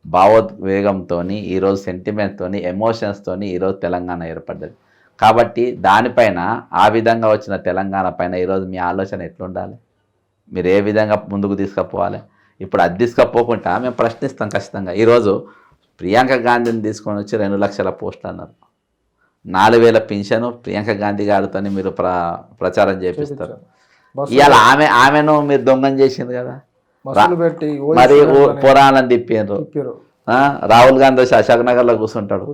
[SPEAKER 2] భావోద్వేగంతో ఈరోజు సెంటిమెంట్తో ఎమోషన్స్తో ఈరోజు తెలంగాణ ఏర్పడ్డది కాబట్టి దానిపైన ఆ విధంగా వచ్చిన తెలంగాణ పైన ఈరోజు మీ ఆలోచన ఎట్లుండాలి మీరు ఏ విధంగా ముందుకు తీసుకుపోవాలి ఇప్పుడు అది తీసుకుపోకుండా మేము ప్రశ్నిస్తాం ఖచ్చితంగా ఈరోజు ప్రియాంక గాంధీని తీసుకొని వచ్చి 2 లక్షల పోస్టులు అన్నారు 4,000 పింఛను ప్రియాంక గాంధీ గారితో మీరు ప్రచారం చేపిస్తారు ఇవాళ ఆమెను మీరు దొంగం చేసింది కదా మరి పురాణం తిప్పారు రాహుల్ గాంధీ వచ్చి అశోక్ నగర్లో కూర్చుంటాడు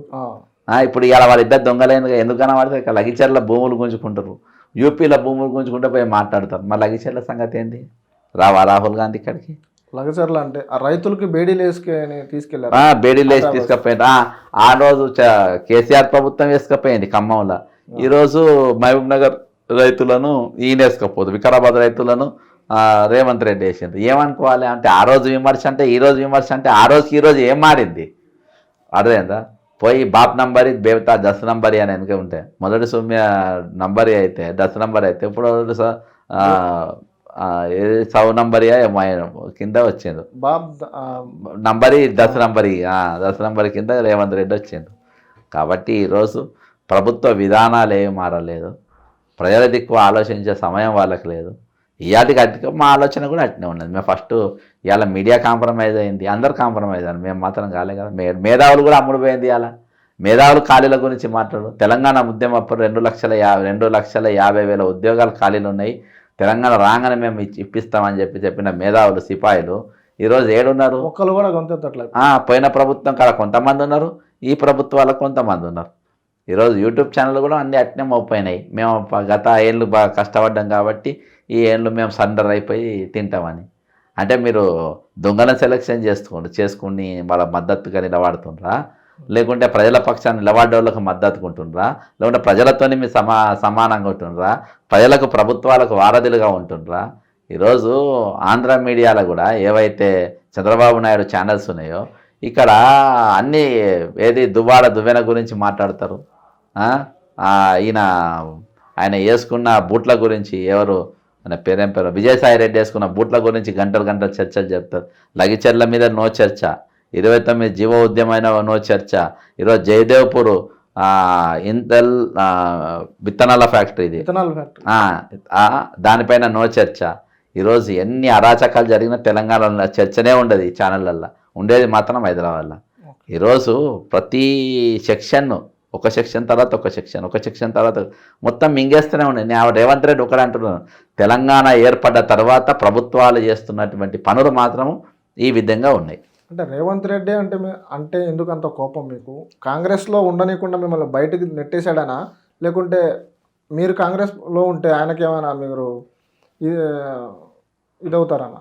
[SPEAKER 2] ఇప్పుడు ఇవాళ వాళ్ళిద్దరు దొంగలేనుగా ఎందుకన్నా వాడితే ఇక్కడ లగిచర్ల భూములు గుంజుకుంటారు యూపీలో భూములు గుంజుకుంటే పోయి మాట్లాడతారు మరి లగిచర్ల సంగతి ఏంటి రాహుల్ గాంధీ ఇక్కడికి
[SPEAKER 1] లగచర్ల అంటే ఆ రైతులకి బేడీలు వేసుకొని తీసుకెళ్లారు
[SPEAKER 2] బేడీలు వేసి తీసుకుపోయింది ఆ రోజు కేసీఆర్ ప్రభుత్వం వేసుకపోయింది ఖమ్మంలో ఈరోజు మహబూబ్ నగర్ రైతులను ఈయన వేసుకపోదు వికారాబాద్ రైతులను రేవంత్ రెడ్డి వేసింది ఏమనుకోవాలి అంటే ఆ రోజు విమర్శ అంటే ఈ రోజు విమర్శ అంటే ఆ రోజుకి ఈరోజు ఏం మారింది అర్థమైందా పోయి బాప్ నంబరి బేవతా 10 నంబరి అని వెనక ఉంటాయి మొదటి సౌమ్య నంబరి అయితే 10 నంబర్ అయితే ఇప్పుడు సౌ నంబరి కింద వచ్చిండు నంబరి 10 నంబరి కింద రేవంత్ రెడ్డి వచ్చిండు కాబట్టి ఈరోజు ప్రభుత్వ విధానాలు ఏమి మారలేదు ప్రజల దిక్కు ఆలోచించే సమయం వాళ్ళకి లేదు ఇవాటికి అట్టిగా మా ఆలోచన కూడా అట్నే ఉన్నది మేము ఫస్ట్ ఇవాళ మీడియా కాంప్రమైజ్ అయింది అందరు కాంప్రమైజ్ అయ్యారు మేము మాత్రం కాలే కదా మేధావులు కూడా అమ్ముడుపోయింది ఇవాళ మేధావులు ఖాళీల గురించి మాట్లాడు తెలంగాణ ఉద్యమం అప్పుడు 2,50,000 ఉద్యోగాలు ఖాళీలు ఉన్నాయి తెలంగాణ రాగానే మేము ఇప్పిస్తామని చెప్పిన మేధావులు సిపాయిలు ఈరోజు ఏడున్నారు
[SPEAKER 1] ఒక్కరు కూడా గొంతెత్తట్లేదు
[SPEAKER 2] పోయిన ప్రభుత్వం కాడ కొంతమంది ఉన్నారు ఈ ప్రభుత్వాలకు కొంతమంది ఉన్నారు ఈరోజు యూట్యూబ్ ఛానల్ కూడా అన్నీ అట్నే మోపోయినాయి మేము గత ఏళ్ళు బాగా కష్టపడ్డాం కాబట్టి ఈ ఏళ్ళు మేము సరెండర్ అయిపోయి తింటామని అంటే మీరు దొంగలను సెలెక్షన్ చేసుకుని వాళ్ళ మద్దతుగా నిలబడుతుండ్రా లేకుంటే ప్రజల పక్షాన్ని నిలబడ్డోళ్ళకు మద్దతుకుంటుండ్రా లేకుంటే ప్రజలతో మీ సమానంగా ఉంటుండ్రా ప్రజలకు ప్రభుత్వాలకు వారధులుగా ఉంటుండ్రా ఈరోజు ఆంధ్ర మీడియాలో కూడా ఏవైతే చంద్రబాబు నాయుడు ఛానల్స్ ఉన్నాయో ఇక్కడ అన్నీ ఏది దువ్వెన గురించి మాట్లాడతారు ఆయన వేసుకున్న బూట్ల గురించి ఎవరు ఆయన పేరేం పేరు విజయసాయి రెడ్డి వేసుకున్న బూట్ల గురించి గంటలు గంటలు చర్చలు చెప్తారు. లగిచెర్ల మీద నో చర్చ, 29 జీవ ఉద్యమైన నో చర్చ, ఈరోజు జయదేవ్పూర్ ఇంతల్ విత్తనాల ఫ్యాక్టరీ ఇది
[SPEAKER 1] ఇథనాల్ ఫ్యాక్టరీ.
[SPEAKER 2] దానిపైన నో చర్చ. ఈరోజు ఎన్ని అరాచకాలు జరిగిన తెలంగాణలో చర్చనే ఉండదు ఈ ఛానళ్ళల్లో, ఉండేది మాత్రం హైదరాబాద్లో. ఈరోజు ప్రతి సెక్షన్ ఒక సెక్షన్ తర్వాత ఒక సెక్షన్ తర్వాత మొత్తం మింగేస్తూనే ఉన్నాయి. నేను రేవంత్ రెడ్డి ఒకటే అంటున్నాను, తెలంగాణ ఏర్పడ్డ తర్వాత ప్రభుత్వాలు చేస్తున్నటువంటి పనులు మాత్రము ఈ విధంగా ఉన్నాయి.
[SPEAKER 1] అంటే రేవంత్ రెడ్డి అంటే అంటే ఎందుకు అంత కోపం మీకు? కాంగ్రెస్లో ఉండనీయకుండా మిమ్మల్ని బయటకు నెట్టేశాడనా, లేకుంటే మీరు కాంగ్రెస్లో ఉంటే ఆయనకేమైనా మీరు ఇదవుతారనా?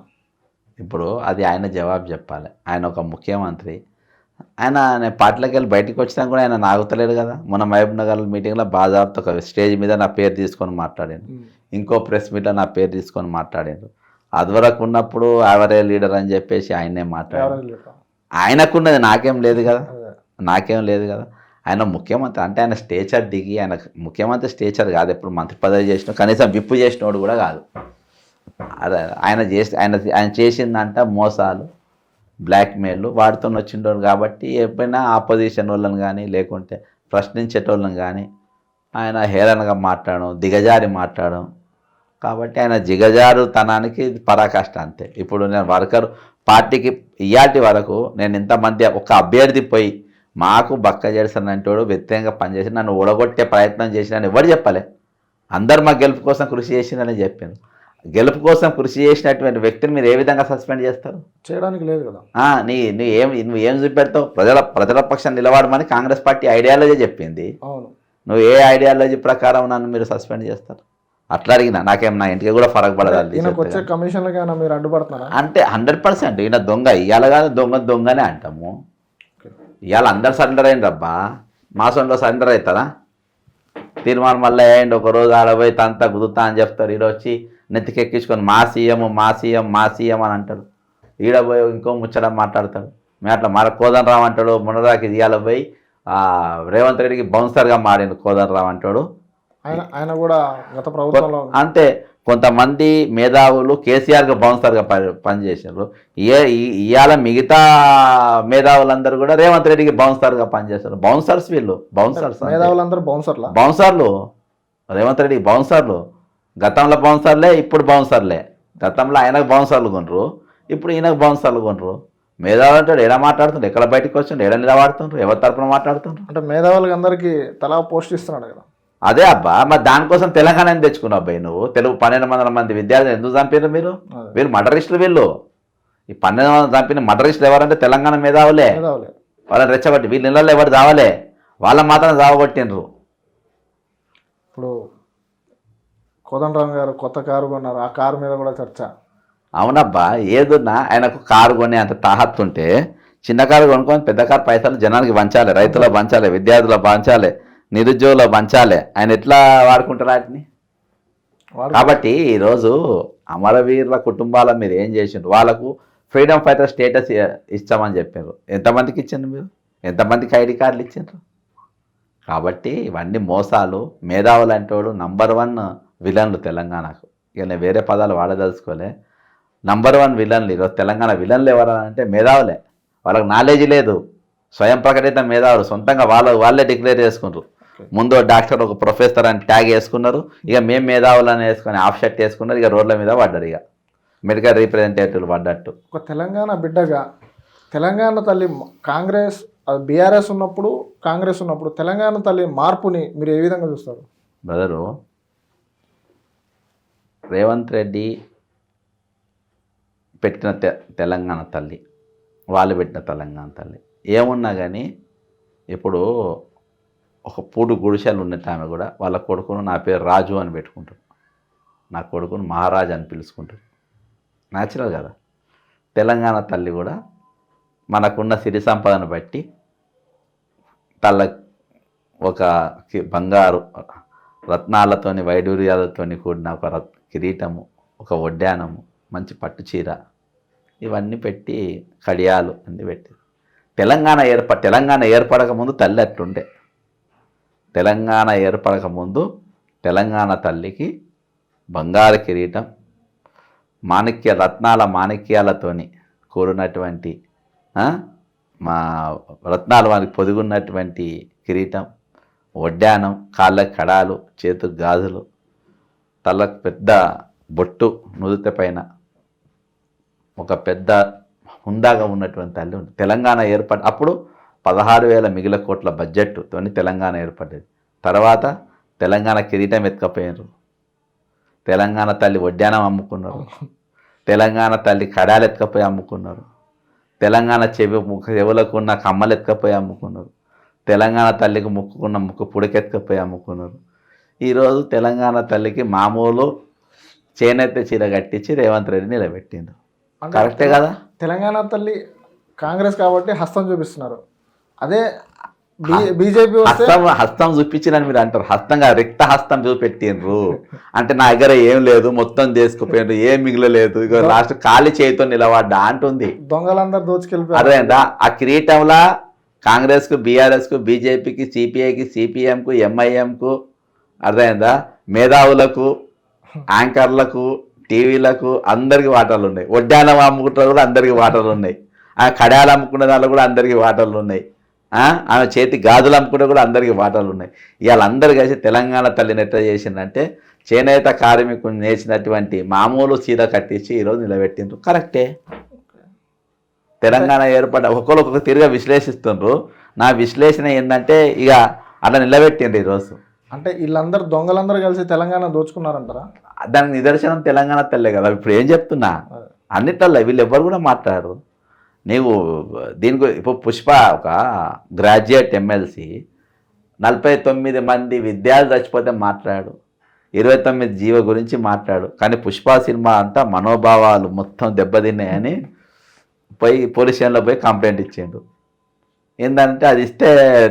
[SPEAKER 2] ఇప్పుడు అది ఆయన జవాబు చెప్పాలి. ఆయన ఒక ముఖ్యమంత్రి, ఆయన పార్టీలోకి వెళ్ళి బయటకు వచ్చినా కూడా ఆయన నాగుతలేడు కదా. మొన్న మహబూబ్ నగర్ మీటింగ్లో బాజాబ్తో ఒక స్టేజ్ మీద నా పేరు తీసుకొని మాట్లాడాను, ఇంకో ప్రెస్ మీట్లో నా పేరు తీసుకొని మాట్లాడాను. అదివరకు ఉన్నప్పుడు ఎవరే లీడర్ అని చెప్పేసి ఆయనే మాట్లాడారు. ఆయనకున్నది నాకేం లేదు కదా, ఆయన ముఖ్యమంత్రి అంటే ఆయన స్టేచర్ దిగి, ఆయన ముఖ్యమంత్రి స్టేచర్ కాదు, ఎప్పుడు మంత్రి పదవి చేసిన కనీసం విప్పు చేసినోడు కూడా కాదు. ఆయన చేసిందంట మోసాలు, బ్లాక్మెయిల్ వాడుతూ వచ్చిండోడు. కాబట్టి ఎప్పుడైనా ఆపోజిషన్ వాళ్ళని కానీ లేకుంటే ప్రశ్నించేటోళ్ళని కానీ ఆయన హేళనగా మాట్లాడడం, దిగజారి మాట్లాడడం. కాబట్టి ఆయన దిగజారుతనానికి పరాకాష్ట అంతే. ఇప్పుడు నేను వర్కర్ పార్టీకి ఇయాటి వరకు నేను ఇంతమంది ఒక అభ్యర్థి పోయి మాకు బక్క చేస్తానంటోడు వ్యతిరేకంగా పనిచేసి నన్ను ఓడగొట్టే ప్రయత్నం చేసినని ఎవరు చెప్పలే. అందరు మా గెలుపు కోసం కృషి చేసిందని చెప్పాను. గెలుపు కోసం కృషి చేసినటువంటి వ్యక్తిని మీరు ఏ విధంగా సస్పెండ్ చేస్తారు?
[SPEAKER 1] చేయడానికి లేదు కదా.
[SPEAKER 2] నువ్వేం చూపెడతావు? ప్రజల పక్షాన్ని నిలబడమని కాంగ్రెస్ పార్టీ ఐడియాలజీ చెప్పింది.
[SPEAKER 1] అవును,
[SPEAKER 2] నువ్వు ఏ ఐడియాలజీ ప్రకారం నన్ను మీరు సస్పెండ్ చేస్తారు? అట్లా అడిగినా నాకేం, నా ఇంటికి కూడా ఫరక్ పడదాలి.
[SPEAKER 1] వచ్చే కమిషన్లకైనా మీరు అడ్డుపడుతున్నారా
[SPEAKER 2] అంటే 100%. ఈయన దొంగ, ఇవాళ కాదు దొంగనే అంటాము. ఇవాళ అందరు సరెండర్ అయింది రబ్బా, మాసంలో సరెండర్ అవుతారా? తీర్మానం మళ్ళీ వేయండి, ఒకరోజు ఆడపోయి తంతా కుదుతా అని చెప్తారు. ఈడ వచ్చి నెత్తికెక్కించుకొని మా సీఎం అని అంటాడు. ఈడ పోయి ఇంకో ముచ్చట మాట్లాడతాడు. మేము అట్లా మన కోదండరావు అంటాడు. మొన్నదాకి ఇవాళ పోయి రేవంత్ రెడ్డికి బౌన్సర్గా మారిండు కోదండరావు అంటాడు.
[SPEAKER 1] ఆయన కూడా గత ప్రభుత్వంలో
[SPEAKER 2] అంతే. కొంతమంది మేధావులు కేసీఆర్గా బౌన్సర్గా పనిచేశారు. ఇవాళ మిగతా మేధావులందరూ కూడా రేవంత్ రెడ్డికి బౌన్సర్గా పనిచేస్తారు. బౌన్సర్స్ వీళ్ళు,
[SPEAKER 1] మేధావులందరూ
[SPEAKER 2] బౌన్సర్లు రేవంత్ రెడ్డికి బౌన్సర్లు. గతంలో బౌన్సర్లే, ఇప్పుడు బౌన్సర్లే. గతంలో ఆయనకు బౌన్సర్లు కొనరు, ఇప్పుడు ఈయనకు బౌన్సర్లు కొనరు. మేధావులు అంటాడు, ఎక్కడ మాట్లాడుతుండ్రు, ఎక్కడ బయటకు వచ్చిండ్రు, ఎక్కడ నిలబడుతుండ్రు, ఎవరి తరపున మాట్లాడుతుండ్రు?
[SPEAKER 1] అంటే మేధావులకి అందరికీ తలా పోస్ట్ ఇస్తున్నాడు కదా.
[SPEAKER 2] అదే అబ్బా, మరి దానికోసం తెలంగాణని తెచ్చుకున్నావు అబ్బాయి నువ్వు. తెలుగు 1200 మంది విద్యార్థులు ఎందుకు చంపారు మీరు? మర్డరిస్టులు వీళ్ళు. ఈ 1200 చంపిన మర్డరిస్టులు ఎవరంటే తెలంగాణ మేధావులే. వాళ్ళని రెచ్చగొట్టి వీళ్ళ ఇళ్ళల్లో ఎవరు చావలే, వాళ్ళని మాత్రం చావగొట్టిండ్రు.
[SPEAKER 1] ఇప్పుడు కోదండరామ్ గారు కొత్త కారు కొన్నారు, ఆ కారు మీద కూడా చర్చ.
[SPEAKER 2] అవునబ్బా, ఏదున్నా ఆయనకు కారు కొనే అంత తాహత్తుంటే చిన్న కారు కొనుక్కొని పెద్ద కారు పైసలు జనానికి పంచాలి, రైతులకు పంచాలి, విద్యార్థులకు పంచాలి, నిరుద్యోగులకు పంచాలి. ఆయన ఎట్లా వాడుకుంటారు వాటిని? కాబట్టి ఈరోజు అమరవీరుల కుటుంబాల మీరు ఏం చేసిండ్రు? వాళ్ళకు ఫ్రీడమ్ ఫైటర్ స్టేటస్ ఇస్తామని చెప్పారు. ఎంతమందికి ఇచ్చిండ్రు మీరు? ఎంతమందికి ఐడి కార్డులు ఇచ్చిండ్రు? కాబట్టి ఇవన్నీ మోసాలు. మేధావులు అంటోడు #1 విలన్లు తెలంగాణకు. ఇక నేను వేరే పదాలు వాడదలుచుకోలే. #1 విలన్లు ఈరోజు తెలంగాణ విలన్లు ఎవరంటే మేధావులే. వాళ్ళకి నాలెడ్జ్ లేదు, స్వయం ప్రకటిత మేధావులు, సొంతంగా వాళ్ళే డిక్లేర్ చేసుకుంటారు. ముందు డాక్టర్, ఒక ప్రొఫెసర్ అని ట్యాగ్ వేసుకున్నారు. ఇక మేము మేధావులని వేసుకొని ఆఫ్ షర్ట్ వేసుకున్నారు. ఇక రోడ్ల మీద పడ్డారు, ఇక మెడికల్ రిప్రజెంటేటివ్లు పడ్డట్టు.
[SPEAKER 1] ఒక తెలంగాణ బిడ్డగా తెలంగాణ తల్లి కాంగ్రెస్, బీఆర్ఎస్ ఉన్నప్పుడు, కాంగ్రెస్ ఉన్నప్పుడు తెలంగాణ తల్లి మార్పుని మీరు ఏ విధంగా చూస్తారు?
[SPEAKER 2] బ్రదరు, రేవంత్ రెడ్డి పెట్టిన తెలంగాణ తల్లి, వాళ్ళు పెట్టిన తెలంగాణ తల్లి ఏమున్నా కానీ ఇప్పుడు ఒక పూడు గుడిసెలు ఉన్నట్టు ఆమె కూడా వాళ్ళ కొడుకును నా పేరు రాజు అని పెట్టుకుంటారు, నా కొడుకును మహారాజు అని పిలుచుకుంటారు. న్యాచురల్ కదా. తెలంగాణ తల్లి కూడా మనకున్న సిరి సంపదను బట్టి తల్ల ఒక బంగారు రత్నాలతోని వైడూర్యాలతోని కూడిన ఒక కిరీటము, ఒక వడ్డానము, మంచి పట్టు చీర, ఇవన్నీ పెట్టి కడియాలు అన్నీ పెట్టి తెలంగాణ ఏర్పడక ముందు తల్లి అట్లుండే. తెలంగాణ ఏర్పడక ముందు తెలంగాణ తల్లికి బంగారు కిరీటం, రత్నాల మాణిక్యాలతోని కూడినటువంటి మా రత్నాలు వారికి పొదుగున్నటువంటి కిరీటం, వడ్డానం, కాళ్ళకు కడాలు, చేతుకు గాజులు, తలకు పెద్ద బొట్టు, నుదుట పైన ఒక పెద్ద హుందాగా ఉన్నటువంటి తల్లి ఉంది. తెలంగాణ అప్పుడు 16,000 మిగిలిన కోట్ల బడ్జెట్తో తెలంగాణ ఏర్పడ్డది. తర్వాత తెలంగాణ కిరీటం ఎత్తుకపోయారు, తెలంగాణ తల్లి వడ్డానం అమ్ముకున్నారు, తెలంగాణ తల్లి కడాలు ఎత్తుకపోయి అమ్ముకున్నారు, తెలంగాణ చెవులకు ఉన్న కమ్మలు ఎత్తుకపోయి అమ్ముకున్నారు, తెలంగాణ తల్లికి ముక్కుకున్న ముక్కు పుడికెత్తుకపోయి అమ్ముకున్నారు. ఈరోజు తెలంగాణ తల్లికి మామూలు చేనేత చీర కట్టించి రేవంత్ రెడ్డి నిలబెట్టిండు. కరెక్టే కదా?
[SPEAKER 1] తెలంగాణ తల్లి కాంగ్రెస్ కాబట్టి హస్తం చూపిస్తున్నారు. అదే బీజేపీ
[SPEAKER 2] హస్తం చూపించినని మీరు అంటారు. హస్తంగా రిక్త హస్తం చూపెట్టిండ్రు అంటే నా దగ్గర ఏం లేదు, మొత్తం చేసుకుపోయినారు, ఏం మిగిలలేదు, ఇక లాస్ట్ ఖాళీ చేతితో నిలబడ్డా అంటుంది.
[SPEAKER 1] దొంగలందరూ దోచుకెళ్ళిపోయారు.
[SPEAKER 2] అదేందా ఆ కిరీటంలా కాంగ్రెస్కు, బీఆర్ఎస్కు, బీజేపీకి, సిపిఐకి, సిపిఎంకు, ఎంఐఎంకు, అర్థమైందా, మేధావులకు, యాంకర్లకు, టీవీలకు అందరికీ వాటాలు ఉన్నాయి. వడ్డానం అమ్ముకుంటారు కూడా అందరికీ వాటాలు ఉన్నాయి. ఆ కడాలు అమ్ముకునే దానిలో కూడా అందరికీ వాటాలు ఉన్నాయి. ఆమె చేతి గాజులు అమ్ముకుంటే కూడా అందరికీ వాటాలు ఉన్నాయి. ఇవాళ అందరు కలిసి తెలంగాణ తల్లిని ఎట్లా చేసిందంటే చేనేత కార్మికులు నేర్చినటువంటి మామూలు చీర కట్టించి ఈరోజు నిలబెట్టిండ్రు. కరెక్టే. తెలంగాణ ఒక్కొక్క తిరిగా విశ్లేషిస్తుండ్రు. నా విశ్లేషణ ఏంటంటే ఇక అట్లా నిలబెట్టిండ్రు ఈరోజు.
[SPEAKER 1] అంటే వీళ్ళందరూ దొంగలందరూ కలిసి తెలంగాణ దోచుకున్నారంటారా?
[SPEAKER 2] దానికి నిదర్శనం తెలంగాణ తల్లే కదా. ఇప్పుడు ఏం చెప్తున్నా, అన్నిట్లల్లో వీళ్ళు ఎవరు కూడా మాట్లాడరు. నీవు దీనికి ఇప్పుడు పుష్ప ఒక గ్రాడ్యుయేట్ ఎమ్మెల్సీ 49 మంది విద్యార్థులు చచ్చిపోతే మాట్లాడు, 29 జీవ గురించి మాట్లాడు. కానీ పుష్ప సినిమా అంతా మనోభావాలు మొత్తం దెబ్బతిన్నాయని పోయి పోలీస్ స్టేషన్లో పోయి కంప్లైంట్ ఇచ్చిండు. ఏంటంటే అది ఇస్తే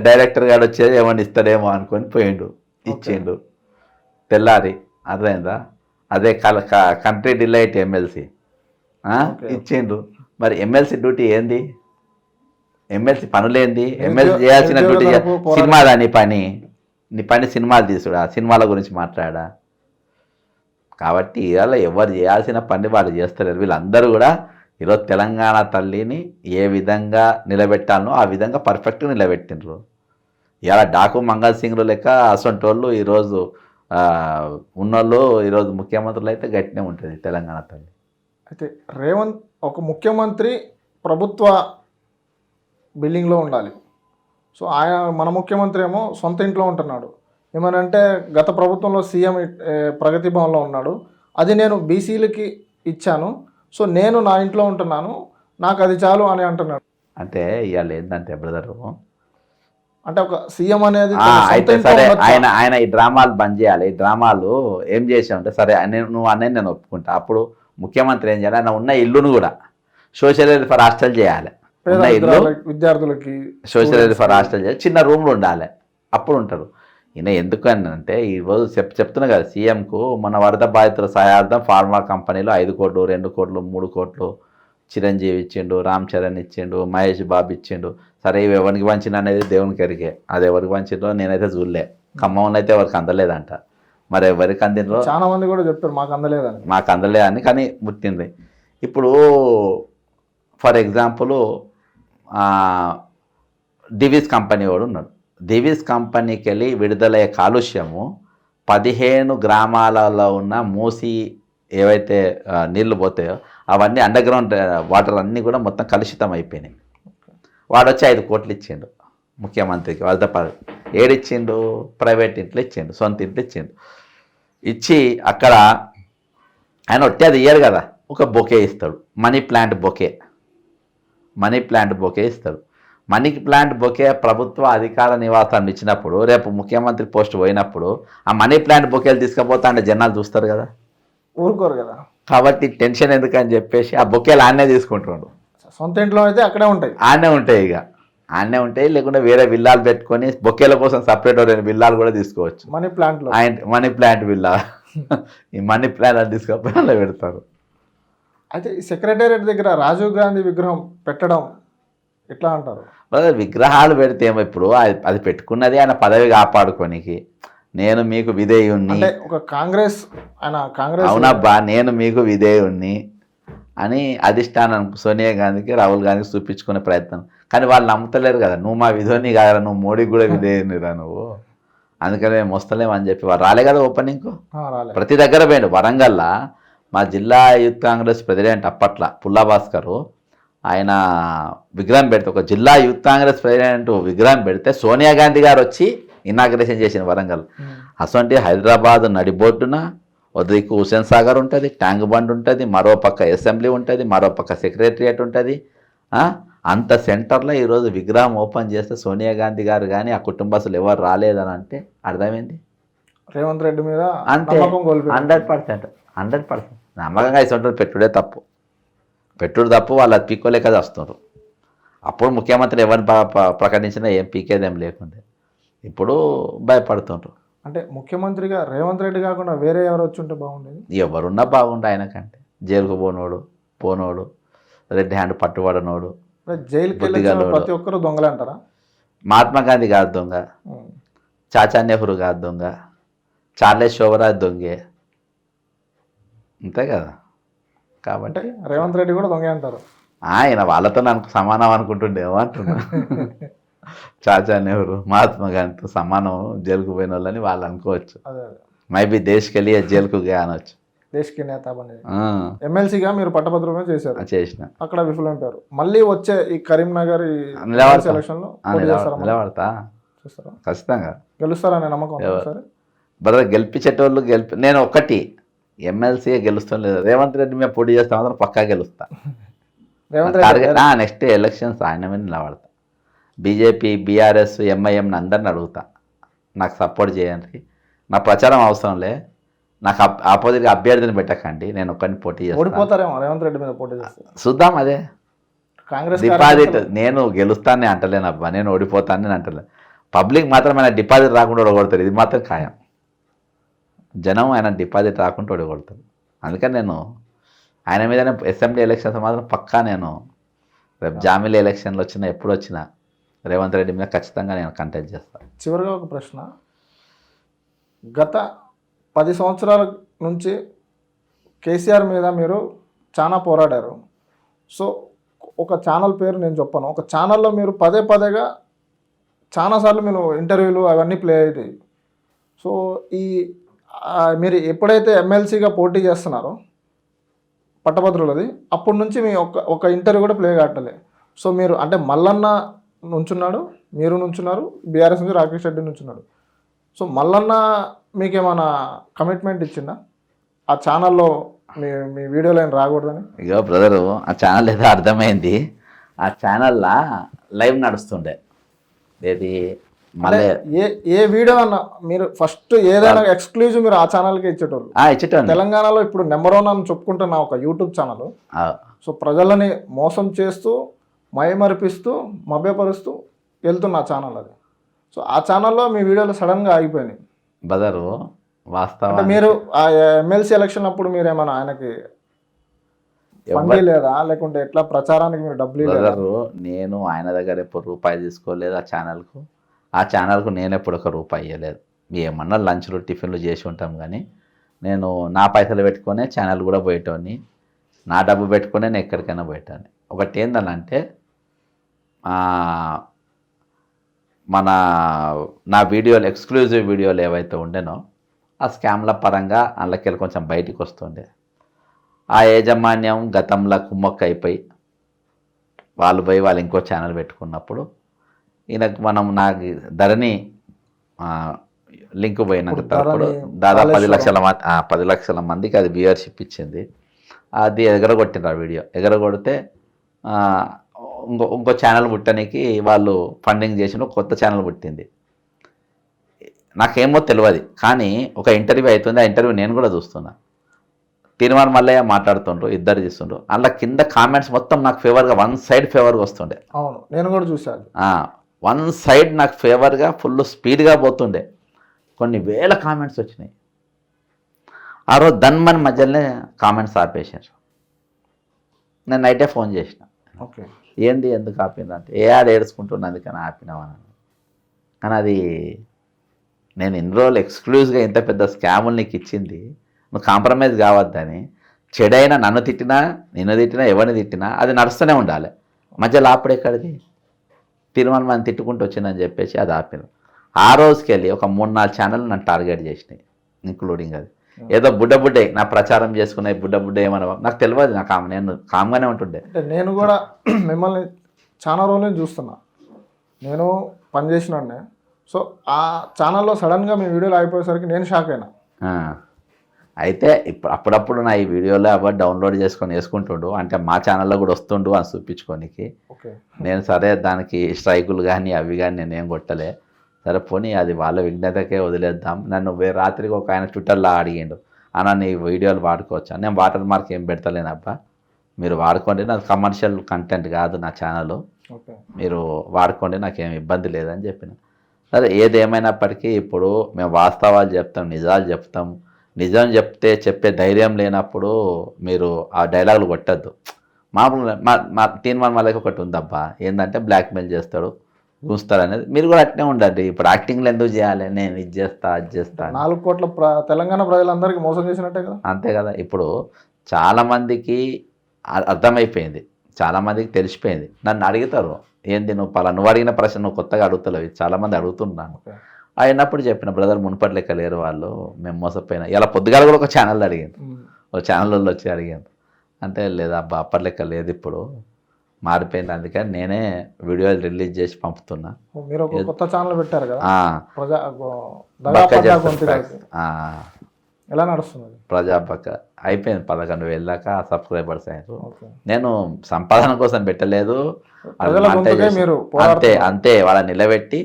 [SPEAKER 2] డైరెక్టర్ గారు వచ్చేది ఏమన్నా ఇస్తాడేమో అనుకొని పోయిండు, ఇచ్చిండు. తెల్లారి అర్థమైందా, అదే కంట్రీ డిలైట్ ఎమ్మెల్సీ ఇచ్చిండు. మరి ఎమ్మెల్సీ డ్యూటీ ఏంది? ఎమ్మెల్సీ పనులేంది? ఎమ్మెల్సీ చేయాల్సిన డ్యూటీ సినిమాదా? నీ పని సినిమాలు తీసుడా, సినిమాల గురించి మాట్లాడా? కాబట్టి ఇవాళ ఎవరు చేయాల్సిన పని వాళ్ళు చేస్తారు. వీళ్ళందరూ కూడా ఈరోజు తెలంగాణ తల్లిని ఏ విధంగా నిలబెట్టాలనో ఆ విధంగా పర్ఫెక్ట్గా నిలబెట్టిండ్రు. ఇవాళ డాకు మంగళ్ సింగ్లు లెక్క అసొంటి వాళ్ళు ఈరోజు ఉన్నోళ్ళు ఈరోజు ముఖ్యమంత్రులు అయితే గట్టినే ఉంటుంది తెలంగాణ తల్లి.
[SPEAKER 1] అయితే రేవంత్ ఒక ముఖ్యమంత్రి ప్రభుత్వ బిల్డింగ్లో ఉండాలి. సో ఆయన మన ముఖ్యమంత్రి ఏమో సొంత ఇంట్లో ఉంటున్నాడు. ఏమనంటే గత ప్రభుత్వంలో సీఎం ప్రగతి భవన్లో ఉన్నాడు, అది నేను బీసీలకి ఇచ్చాను, సో నేను నా ఇంట్లో ఉంటున్నాను, నాకు అది చాలు అని అంటున్నాడు.
[SPEAKER 2] అంటే ఇవాళ ఏంటంటే బ్రదరు,
[SPEAKER 1] అంటే ఒక సీఎం అనేది
[SPEAKER 2] అయితే సరే ఆయన ఈ డ్రామాలు బంద్ చేయాలి. ఈ డ్రామాలు ఏం చేసామంటే సరే నువ్వు అనేది నేను ఒప్పుకుంటా. అప్పుడు ముఖ్యమంత్రి ఏం చేయాలి, ఆయన ఉన్న ఇల్లును కూడా సోషల్ వెల్ఫేర్ హాస్టల్ చేయాలి. ఉన్న ఇల్లు
[SPEAKER 1] విద్యార్థులకి
[SPEAKER 2] సోషల్ వెల్ఫేర్ హాస్టల్ చేయాలి, చిన్న రూమ్లు ఉండాలి, అప్పుడు ఉంటారు. ఈయన ఎందుకు అంటే ఈరోజు చెప్తున్నా కదా, సీఎంకు మన వరద బాధితుల సహాయార్థం ఫార్మా కంపెనీలో 5 కోట్లు, 2 కోట్లు, 3 కోట్లు చిరంజీవి ఇచ్చిండు, రామ్ చరణ్ ఇచ్చిండు, మహేష్ బాబు ఇచ్చిండు. సరే ఇవి ఎవరికి పంచిన అనేది దేవునికి ఎరిగే, అది ఎవరికి పంచిందో నేనైతే చూడలే. ఖమ్మంలో అయితే ఎవరికి అందలేదంట, మరి ఎవరికి అందినో
[SPEAKER 1] చాలా మంది కూడా చెప్పారు మాకు
[SPEAKER 2] అందలేదని, కానీ ముట్టింది. ఇప్పుడు ఫర్ ఎగ్జాంపుల్ డివిస్ కంపెనీ వాడు ఉన్నాడు. డివిస్ కంపెనీకి వెళ్ళి విడుదలయ్యే కాలుష్యము 15 గ్రామాలలో ఉన్న మూసి ఏవైతే నీళ్లు పోతాయో అవన్నీ అండర్ గ్రౌండ్ వాటర్ అన్నీ కూడా మొత్తం కలుషితం అయిపోయినాయి. వాడు వచ్చి 5 కోట్లు ఇచ్చిండు ముఖ్యమంత్రికి. వాళ్ళతో ఏడిచ్చిండు, ప్రైవేట్ ఇంట్లో ఇచ్చిండు, సొంత ఇంట్లో ఇచ్చిండు. ఇచ్చి అక్కడ ఆయన ఒట్టి అది ఇయ్యారు కదా, ఒక బొకే ఇస్తాడు, మనీ ప్లాంట్ బొకే ఇస్తాడు. మనీ ప్లాంట్ బొకే ప్రభుత్వ అధికార నివాసాన్ని ఇచ్చినప్పుడు రేపు ముఖ్యమంత్రి పోస్ట్ పోయినప్పుడు ఆ మనీ ప్లాంట్ బొకేలు తీసుకుపోతా అంటే జనాలు చూస్తారు కదా,
[SPEAKER 1] ఊరుకోరు కదా.
[SPEAKER 2] కాబట్టి టెన్షన్ ఎందుకని చెప్పేసి ఆ బొకేలు ఆడనే తీసుకుంటున్నాడు.
[SPEAKER 1] సొంత ఇంట్లో అయితే అక్కడే ఉంటాయి,
[SPEAKER 2] ఆడనే ఉంటాయి. లేకుంటే వేరే విల్లాలు పెట్టుకొని బొకేల కోసం సపరేట్ విల్లాలు కూడా తీసుకోవచ్చు. మనీ ప్లాంట్ విల్లా ఈ మనీ ప్లాంట్ తీసుకపోయి అలా పెడతారు.
[SPEAKER 1] అయితే ఈ సెక్రటేరియట్ దగ్గర రాజీవ్ గాంధీ విగ్రహం పెట్టడం ఎట్లా అంటారు?
[SPEAKER 2] విగ్రహాలు పెడితే ఏమో, ఇప్పుడు అది పెట్టుకున్నది ఆయన పదవి కాపాడుకోనికి. నేను మీకు విధేయుణ్ణి,
[SPEAKER 1] అంటే ఒక కాంగ్రెస్ కాంగ్రెస్
[SPEAKER 2] అవునబ్బా నేను మీకు విధేయుణ్ణి అని అధిష్టానం సోనియా గాంధీకి రాహుల్ గాంధీకి చూపించుకునే ప్రయత్నం. కానీ వాళ్ళు నమ్ముతలేరు కదా, నువ్వు మా విధోని కాదా, నువ్వు మోడీకి కూడా విధేయునిరా నువ్వు, అందుకని మేము వస్తలేము అని చెప్పి వారు రాలే కదా ఓపెనింగ్కు.
[SPEAKER 1] రాలే.
[SPEAKER 2] ప్రతి దగ్గర పోయిండు. వరంగల్లా మా జిల్లా యూత్ కాంగ్రెస్ ప్రెసిడెంట్ అప్పట్ల పుల్లా భాస్కర్ ఆయన విగ్రహం పెడితే, ఒక జిల్లా యూత్ కాంగ్రెస్ ప్రెసిడెంట్ విగ్రహం పెడితే సోనియా గాంధీ గారు వచ్చి ఇనాగ్రేషన్ చేసిన వరంగల్. అసొంటి హైదరాబాద్ నడిబొడ్డున ఉదయకు హుసేన్ సాగర్ ఉంటుంది, ట్యాంక్ బండ్ ఉంటుంది, మరో పక్క అసెంబ్లీ ఉంటుంది, మరో పక్క సెక్రటరియట్ ఉంటుంది. అంత సెంటర్లో ఈరోజు విగ్రహం ఓపెన్ చేస్తే సోనియా గాంధీ గారు కానీ ఆ కుటుంబస్తులు ఎవరు రాలేదని అంటే అర్థమైంది.
[SPEAKER 1] రేవంత్ రెడ్డి మీద
[SPEAKER 2] అంతే 100%. నమ్మకంగా ఇస్తుంటారు. పెట్టుడే తప్పు, పెట్టుడు తప్పు. వాళ్ళు అది పీక్కోలేక వస్తున్నారు. అప్పుడు ముఖ్యమంత్రి ఎవరిని ప్రకటించినా ఏం పీకేదేం లేకుండే, ఇప్పుడు భయపడుతుండ్రు.
[SPEAKER 1] అంటే ముఖ్యమంత్రిగా రేవంత్ రెడ్డి కాకుండా వేరే ఎవరు వచ్చి ఉంటే బాగుండేది.
[SPEAKER 2] ఎవరున్నా బాగుండే ఆయనకంటే. జైలుకు పోనోడు, రెడ్ హ్యాండ్ పట్టుబడనోడు,
[SPEAKER 1] జైలుకి వెళ్ళిన ప్రతి ఒక్కరు దొంగలు అంటారా?
[SPEAKER 2] మహాత్మా గాంధీ కాదు దొంగ, చాచా నెహ్రూ కాదు దొంగ, చార్లెస్ శోభరాజ్ దొంగే, అంతే కదా. కాబట్టి
[SPEAKER 1] రేవంత్ రెడ్డి కూడా దొంగ అంటారు.
[SPEAKER 2] ఆయన వాళ్ళతో నాకు సమానం అనుకుంటుండేమో అంటున్నా. చాచా నెహ్రూ మహాత్మా గాంధీతో సమానం జైలుకు పోయిన వాళ్ళని వాళ్ళు అనుకోవచ్చు. మైబీ దేశ్కెళ్ళి జైలుకు అనవచ్చు.
[SPEAKER 1] దేశ్కి నేత ఎమ్మెల్సీగా మీరు పట్టభద్రులుగా చేసిన అక్కడ విఫలమైపోయారు. మళ్ళీ వచ్చే ఈ కరీంనగర్ ఎలక్షన్ లో
[SPEAKER 2] నిలబడతా ఖచ్చితంగా
[SPEAKER 1] గెలుస్తారనే నమ్మకం సరే
[SPEAKER 2] బ్రదర్. గెలిపించేటోళ్ళు నేను ఒక్కటి ఎమ్మెల్సీ గెలుస్తాను లేదు, రేవంత్ రెడ్డి మీద పోటీ చేస్తా మాత్రం పక్కా గెలుస్తా. నెక్స్ట్ ఎలక్షన్స్ ఆయన మీద నిలబడతా. బీజేపీ, బీఆర్ఎస్, ఎంఐఎంని అందరిని అడుగుతా నాకు సపోర్ట్ చేయండి. నా ప్రచారం అవసరంలే, నాకు ఆపోజిట్గా అభ్యర్థిని పెట్టకండి, నేను ఒక్కరిని పోటీ
[SPEAKER 1] చేస్తాను. రేవంత్ రెడ్డి మీద పోటీ చేస్తాను
[SPEAKER 2] చూద్దాం. అదే
[SPEAKER 1] కాంగ్రెస్
[SPEAKER 2] డిపాజిట్ నేను గెలుస్తానని అంటలేనబ్బా, నేను ఓడిపోతానని అంటలే. పబ్లిక్ మాత్రం ఆయన డిపాజిట్ రాకుండా ఓడగొడతారు, ఇది మాత్రం ఖాయం. జనం ఆయన డిపాజిట్ రాకుండా ఓడగొడతారు. అందుకని నేను ఆయన మీద అసెంబ్లీ ఎలక్షన్స్ మాత్రం పక్కా నేను రేపు జామిలీ ఎలక్షన్లు వచ్చినా ఎప్పుడు వచ్చినా రేవంత్ రెడ్డి మీద ఖచ్చితంగా నేను కంటెస్ట్ చేస్తాను.
[SPEAKER 1] చివరిగా ఒక ప్రశ్న, గత 10 సంవత్సరాల నుంచి కేసీఆర్ మీద మీరు చాలా పోరాడారు. సో ఒక ఛానల్ పేరు నేను చెప్పాను, ఒక ఛానల్లో మీరు పదేగా చాలాసార్లు మీరు ఇంటర్వ్యూలు అవన్నీ ప్లే అవుతాయి. సో మీరు ఎప్పుడైతే ఎమ్మెల్సీగా పోటీ చేస్తున్నారో పట్టభద్రులది, అప్పటి నుంచి మీ ఒక ఇంటర్వ్యూ కూడా ప్లే కావట్లే. సో మీరు అంటే మల్లన్న నుంచున్నాడు, మీరు నుంచున్నారు, బీఆర్ఎస్ నుంచి రాకేష్ రెడ్డి నుంచున్నాడు. సో మల్లన్న మీకేమైనా కమిట్మెంట్ ఇచ్చిందా ఆ ఛానల్లో మీ వీడియోలో ఏం రాకూడదని?
[SPEAKER 2] ఇక బ్రదరు ఆ ఛానల్ ఏదో అర్థమైంది. ఆ ఛానల్లో లైవ్ నడుస్తుండే, ఏది మళ్ళీ
[SPEAKER 1] ఏ వీడియో అన్నా మీరు ఫస్ట్ ఏదైనా ఎక్స్క్లూజివ్ మీరు ఆ ఛానల్కి ఇచ్చేటోళ్ళు. తెలంగాణలో ఇప్పుడు నెంబర్ 1 అని చెప్పుకుంటున్న ఒక యూట్యూబ్ ఛానల్. సో ప్రజలని మోసం చేస్తూ మైమరిపిస్తూ మభ్యపరుస్తూ వెళ్తున్న ఛానల్ అది. సో ఆ ఛానల్లో మీ వీడియోలు సడన్గా ఆగిపోయినాయి.
[SPEAKER 2] బదరు వాస్తవం
[SPEAKER 1] మీరు ఆ ఎమ్మెల్సీ ఎలక్షన్ అప్పుడు మీరేమన్నా ఆయనకి ఫండ్ లేదా, లేకుంటే ఎట్లా ప్రచారానికి మీరు డబ్బులు
[SPEAKER 2] బదరు? నేను ఆయన దగ్గర ఎప్పుడు రూపాయి తీసుకోలేదు. ఆ ఛానల్కు నేను ఎప్పుడు ఒక రూపాయి ఇవ్వలేదు. ఏమన్నా లంచ్లు టిఫిన్లు చేసి ఉంటాం, కానీ నేను నా పైసలు పెట్టుకునే ఛానల్ కూడా పోయేటోని, నా డబ్బు పెట్టుకునే నేను ఎక్కడికైనా పోయేటోని. ఒకటి ఏంటంటే నా వీడియోలు ఎక్స్క్లూజివ్ వీడియోలు ఏవైతే ఉండేనో ఆ స్కామ్ల పరంగా అందులోకి కొంచెం బయటికి వస్తుండే. ఆ యాజమాన్యం గతంలో కుమ్మక్క అయిపోయి వాళ్ళు పోయి వాళ్ళు ఇంకో ఛానల్ పెట్టుకున్నప్పుడు ఈయనకు నాకు ధరణి లింక్ పోయినాక తప్పుడు దాదాపు 10 లక్షల మందికి అది వ్యూవర్షిప్ ఇచ్చింది. అది ఎగరగొట్టింది. ఆ వీడియో ఎగరగొడితే ఇంకో ఛానల్ పుట్టడానికి వాళ్ళు ఫండింగ్ చేసిన కొత్త ఛానల్ పుట్టింది. నాకేమో తెలియదు, కానీ ఒక ఇంటర్వ్యూ అవుతుంది. ఆ ఇంటర్వ్యూ నేను కూడా చూస్తున్నా. తీర్మానం మల్లయ్య మాట్లాడుతుండ్రు, ఇద్దరు తీస్తుండ్రు. అందులో కింద కామెంట్స్ మొత్తం నాకు ఫేవర్గా, వన్ సైడ్ ఫేవర్గా వస్తుండే.
[SPEAKER 1] అవును, నేను కూడా చూసాను.
[SPEAKER 2] వన్ సైడ్ నాకు ఫేవర్గా ఫుల్ స్పీడ్గా పోతుండే. కొన్ని వేల కామెంట్స్ వచ్చినాయి. ఆ రోజు ధన్మన్ మధ్యలోనే కామెంట్స్ ఆపేశారు. నేను నైటే ఫోన్ చేసిన,
[SPEAKER 1] ఓకే
[SPEAKER 2] ఏంది ఎందుకు ఆపిన అంటే, ఏ ఆడ ఏడుచుకుంటున్నా అందుకని ఆపినామని. కానీ అది నేను ఇన్ని రోజులు ఎక్స్క్లూజివ్గా ఇంత పెద్ద స్కాములు నీకు ఇచ్చింది నువ్వు కాంప్రమైజ్ కావద్దని. చెడైనా నన్ను తిట్టినా నిన్ను తిట్టినా ఎవరిని తిట్టినా అది నడుస్తూనే ఉండాలి. మధ్యలో ఆపుడు ఎక్కడిది? తిరుమల మంది తిట్టుకుంటూ వచ్చిందని చెప్పేసి అది ఆపిన. ఆ రోజుకి వెళ్ళి ఒక 3-4 ఛానల్ నన్ను టార్గెట్ చేసినాయి, ఇంక్లూడింగ్ అది. ఏదో బుడ్డే నా ప్రచారం చేసుకునే బుడ్డే ఏమన్నా నాకు తెలియదు. నేను కామ్గానే ఉంటుండే.
[SPEAKER 1] అంటే నేను కూడా మిమ్మల్ని చాలా రోజులు చూస్తున్నా. నేను పనిచేసినాడే. సో ఆ ఛానల్లో సడన్గా మీ వీడియోలు అయిపోయేసరికి నేను షాక్ అయినా.
[SPEAKER 2] అయితే ఇప్పుడు అప్పుడప్పుడు నా ఈ వీడియోలో అవ్వ డౌన్లోడ్ చేసుకొని వేసుకుంటుండు, అంటే మా ఛానల్లో కూడా వస్తుండు అని చూపించుకోనికి.
[SPEAKER 1] ఓకే.
[SPEAKER 2] నేను సరే దానికి స్ట్రైకులు కానీ అవి కానీ నేనేం కొట్టలే. సరే పోనీ అది వాళ్ళ విఘ్నతకే వదిలేద్దాం. నన్ను రాత్రికి ఒక ఆయన ట్విట్టర్లో అడిగిండు, అన్న నీ వీడియోలు వాడుకోవచ్చా? నేను వాటర్ మార్క్ ఏం పెడతలేనబ్బా, మీరు వాడుకోండి, నాకు కమర్షియల్ కంటెంట్ కాదు నా ఛానల్,
[SPEAKER 1] ఓకే,
[SPEAKER 2] మీరు వాడుకోండి, నాకేం ఇబ్బంది లేదని చెప్పిన. సరే ఏదేమైనప్పటికీ ఇప్పుడు మేము వాస్తవాలు చెప్తాం, నిజాలు చెప్తాం. నిజం చెప్పే ధైర్యం లేనప్పుడు మీరు ఆ డైలాగులు కొట్టద్దు. మామూలుగా మా తీర్మానం వాళ్ళకి ఒకటి ఉందబ్బా, ఏంటంటే బ్లాక్మెయిల్ చేస్తాడు, చూస్తారు అనేది. మీరు కూడా అట్నే ఉండండి. ఇప్పుడు యాక్టింగ్లు ఎందుకు చేయాలి? నేను ఇది చేస్తా అది చేస్తా.
[SPEAKER 1] 4 కోట్ల తెలంగాణ ప్రజలందరికీ మోసం చేసినట్టే కదా.
[SPEAKER 2] అంతే కదా. ఇప్పుడు చాలామందికి అర్థమైపోయింది, చాలామందికి తెలిసిపోయింది. నన్ను అడుగుతారు, ఏంది నువ్వు అడిగిన ప్రశ్న నువ్వు కొత్తగా అడుగుతలేవు, చాలామంది అడుగుతున్నాను. అయినప్పుడు చెప్పిన బ్రదర్ మునుపటి లెక్క లేరు వాళ్ళు, మేము మోసపోయినా. ఇలా పొద్దుగాల కూడా ఒక ఛానల్ అడిగాను, ఒక ఛానల్లో వచ్చి అడిగాను. అంటే లేదా అబ్బా అప్పటి లెక్క లేదు, ఇప్పుడు మారిపోయింది, అందుకని నేనే వీడియోలు రిలీజ్ చేసి పంపుతున్నా.
[SPEAKER 1] మీరు ఒక కొత్త ఛానల్ పెట్టారు కదా, ఎలా నడుస్తుంది?
[SPEAKER 2] ప్రజాపక్క అయిపోయింది, 11,000 దాకా సబ్స్క్రైబర్స్ అయ్యారు. నేను సంపాదన కోసం పెట్టలేదు, అంతే వాళ్ళని నిలబెట్టి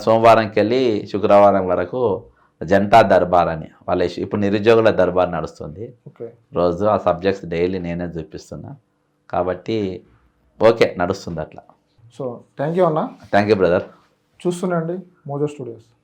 [SPEAKER 2] సోమవారంకి వెళ్ళి శుక్రవారం వరకు జనతా దర్బార్ అని వాళ్ళ ఇప్పుడు నిరుద్యోగుల దర్బార్ నడుస్తుంది రోజు. ఆ సబ్జెక్ట్స్ డైలీ నేనే చూపిస్తున్నా కాబట్టి ఓకే నడుస్తుంది అట్లా.
[SPEAKER 1] సో థ్యాంక్ యూ అన్న.
[SPEAKER 2] Thank you brother.
[SPEAKER 1] చూస్తున్నాండి మోజో స్టూడియోస్.